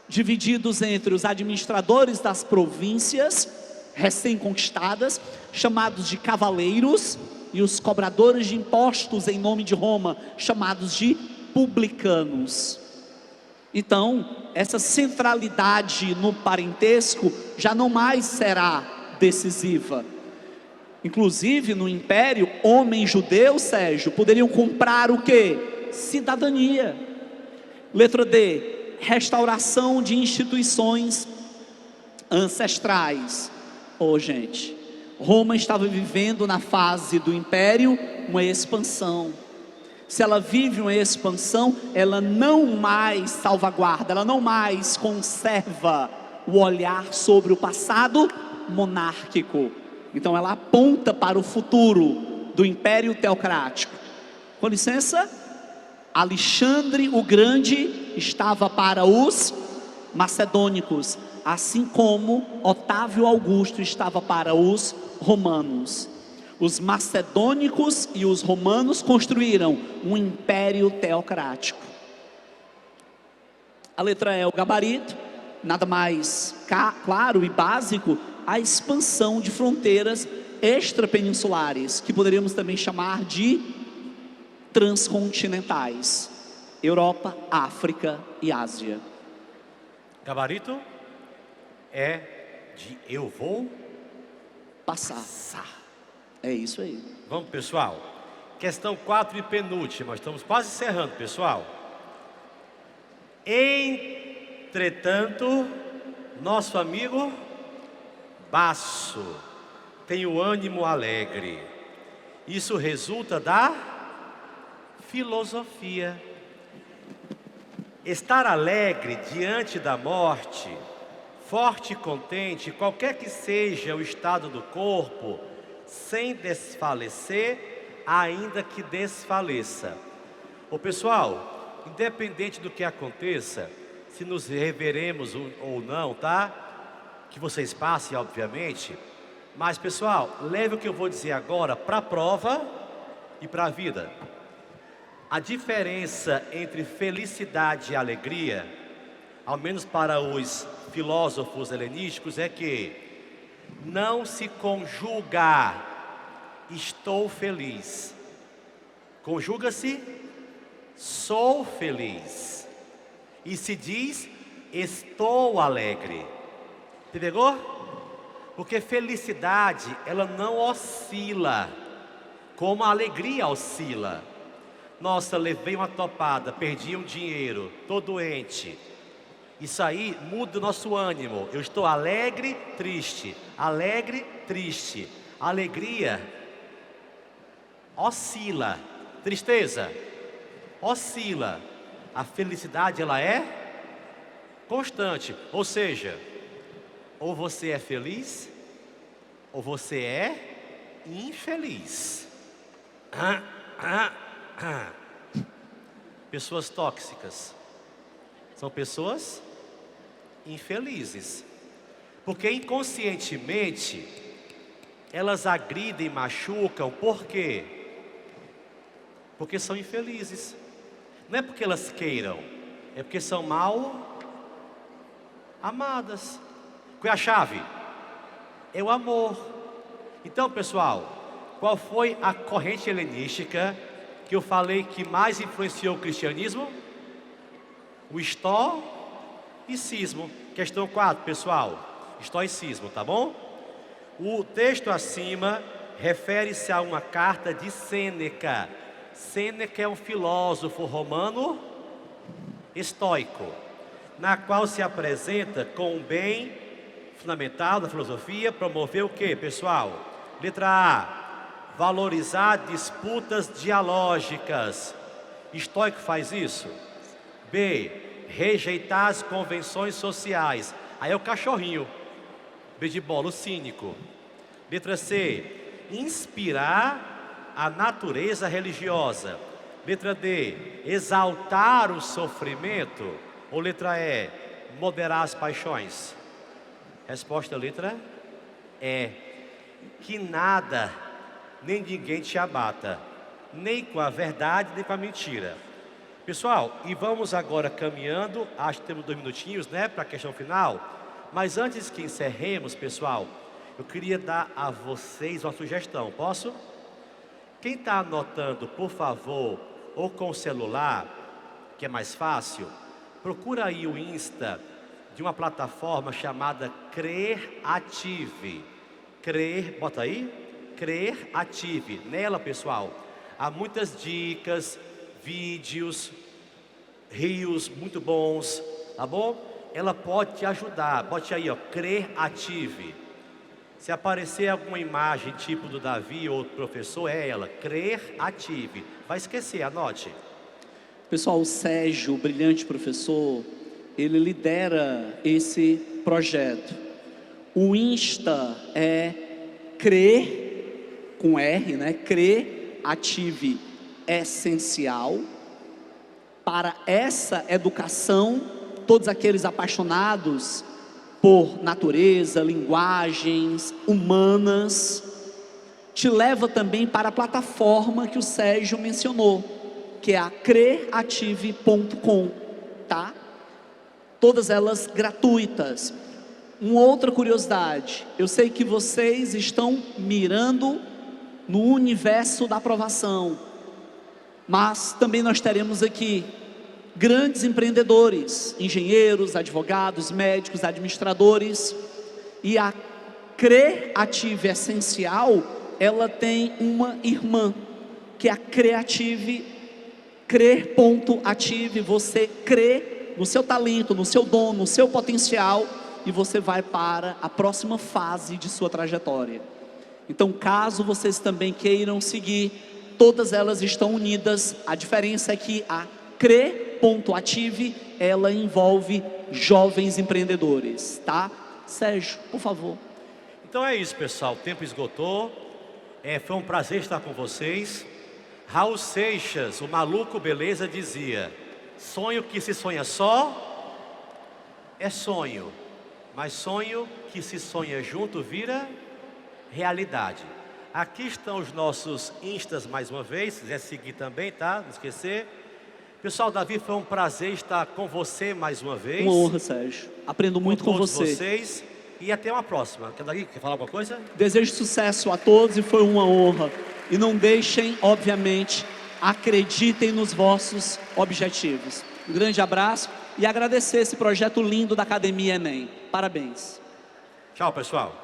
divididos entre os administradores das províncias recém-conquistadas, chamados de cavaleiros, e os cobradores de impostos em nome de Roma, chamados de publicanos. Então, essa centralidade no parentesco já não mais será decisiva. Inclusive, no Império, homens judeus, Sérgio, poderiam comprar o quê? Cidadania. Letra D, restauração de instituições ancestrais. Gente, Roma estava vivendo na fase do Império uma expansão. Se ela vive uma expansão, ela não mais salvaguarda, ela não mais conserva o olhar sobre o passado monárquico. Então ela aponta para o futuro do Império Teocrático. Com licença, Alexandre o Grande estava para os macedônicos, assim como Otávio Augusto estava para os romanos. Os macedônicos e os romanos construíram um império teocrático. A letra E, o gabarito. nada mais claro e básico, a expansão de fronteiras extrapeninsulares, que poderíamos também chamar de transcontinentais: Europa, África e Ásia. Gabarito é de eu vou passar. É isso aí. Vamos, pessoal. Questão 4 e penúltima. Estamos quase encerrando, pessoal. Entretanto, nosso amigo Basso tem o ânimo alegre. Isso resulta da filosofia. Estar alegre diante da morte, forte e contente, qualquer que seja o estado do corpo, sem desfalecer, ainda que desfaleça. Ô pessoal, independente do que aconteça, se nos reveremos ou não, tá? Que vocês passem, obviamente. Mas pessoal, leve o que eu vou dizer agora para a prova e para a vida. A diferença entre felicidade e alegria, ao menos para os filósofos helenísticos, é que não se conjuga estou feliz. Conjuga-se sou feliz. E se diz estou alegre. Te pegou? Porque felicidade, ela não oscila como a alegria oscila. Nossa, levei uma topada, perdi um dinheiro, estou doente. Isso aí muda o nosso ânimo. Eu estou alegre, triste. Alegre, triste. Alegria oscila. Tristeza oscila. A felicidade, ela é constante. Ou seja, ou você é feliz, ou você é infeliz. Pessoas tóxicas são pessoas infelizes, porque inconscientemente elas agridem, machucam. Por quê? Porque são infelizes. Não é porque elas queiram, é porque são mal amadas. Qual é a chave? É o amor. Então, pessoal, qual foi a corrente helenística que eu falei que mais influenciou o cristianismo? O estoicismo. Questão 4, pessoal. Estoicismo, tá bom? O texto acima refere-se a uma carta de Sêneca. Sêneca é um filósofo romano estoico, na qual se apresenta com o bem fundamental da filosofia, promover o que, pessoal? Letra A, valorizar disputas dialógicas. Estoico faz isso. B, rejeitar as convenções sociais. Aí é o cachorrinho. B de bola, o cínico. Letra C, inspirar a natureza religiosa. Letra D, exaltar o sofrimento. Ou letra E, moderar as paixões. Resposta letra E, que nada nem ninguém te abata, nem com a verdade nem com a mentira. Pessoal, e vamos agora caminhando. Acho que temos 2 minutinhos, né, para a questão final. Mas antes que encerremos, pessoal, eu queria dar a vocês uma sugestão. Posso? Quem está anotando, por favor, ou com o celular, que é mais fácil, procura aí o Insta de uma plataforma chamada Creative. Bota aí, Creative. Nela, pessoal, há muitas dicas, vídeos, reels muito bons, tá bom? Ela pode te ajudar. Bote aí, ó, Creative. Se aparecer alguma imagem tipo do Davi ou do professor, é ela, Creative. Vai esquecer, anote. Pessoal, o Sérgio, o brilhante professor, ele lidera esse projeto. O Insta é Crer, com R, né? Creative Essencial. Para essa educação, todos aqueles apaixonados por natureza, linguagens humanas, te leva também para a plataforma que o Sérgio mencionou, que é a creative.com, tá? todas elas gratuitas. Uma outra curiosidade, eu sei que vocês estão mirando no universo da aprovação, mas também nós teremos aqui grandes empreendedores, engenheiros, advogados, médicos, administradores, e a Creative Essencial, ela tem uma irmã, que é a Creative, Crer.ative. Você crê no seu talento, no seu dom, no seu potencial, e você vai para a próxima fase de sua trajetória. Então, caso vocês também queiram seguir, todas elas estão unidas. A diferença é que a Crer.ative, ela envolve jovens empreendedores, tá? Sérgio, por favor. Então é isso, pessoal, o tempo esgotou. Foi um prazer estar com vocês. Raul Seixas, o maluco beleza, dizia: sonho que se sonha só é sonho, mas sonho que se sonha junto vira realidade. Aqui estão os nossos instas mais uma vez, se quiser seguir também, tá? Não esquecer. Pessoal, Davi, foi um prazer estar com você mais uma vez. Uma honra, Sérgio. Aprendo muito com você. Vocês, e até uma próxima. Quer falar alguma coisa? Desejo sucesso a todos e foi uma honra. E não deixem, obviamente, acreditem nos vossos objetivos. Um grande abraço e agradecer esse projeto lindo da Academia Enem. Parabéns. Tchau, pessoal.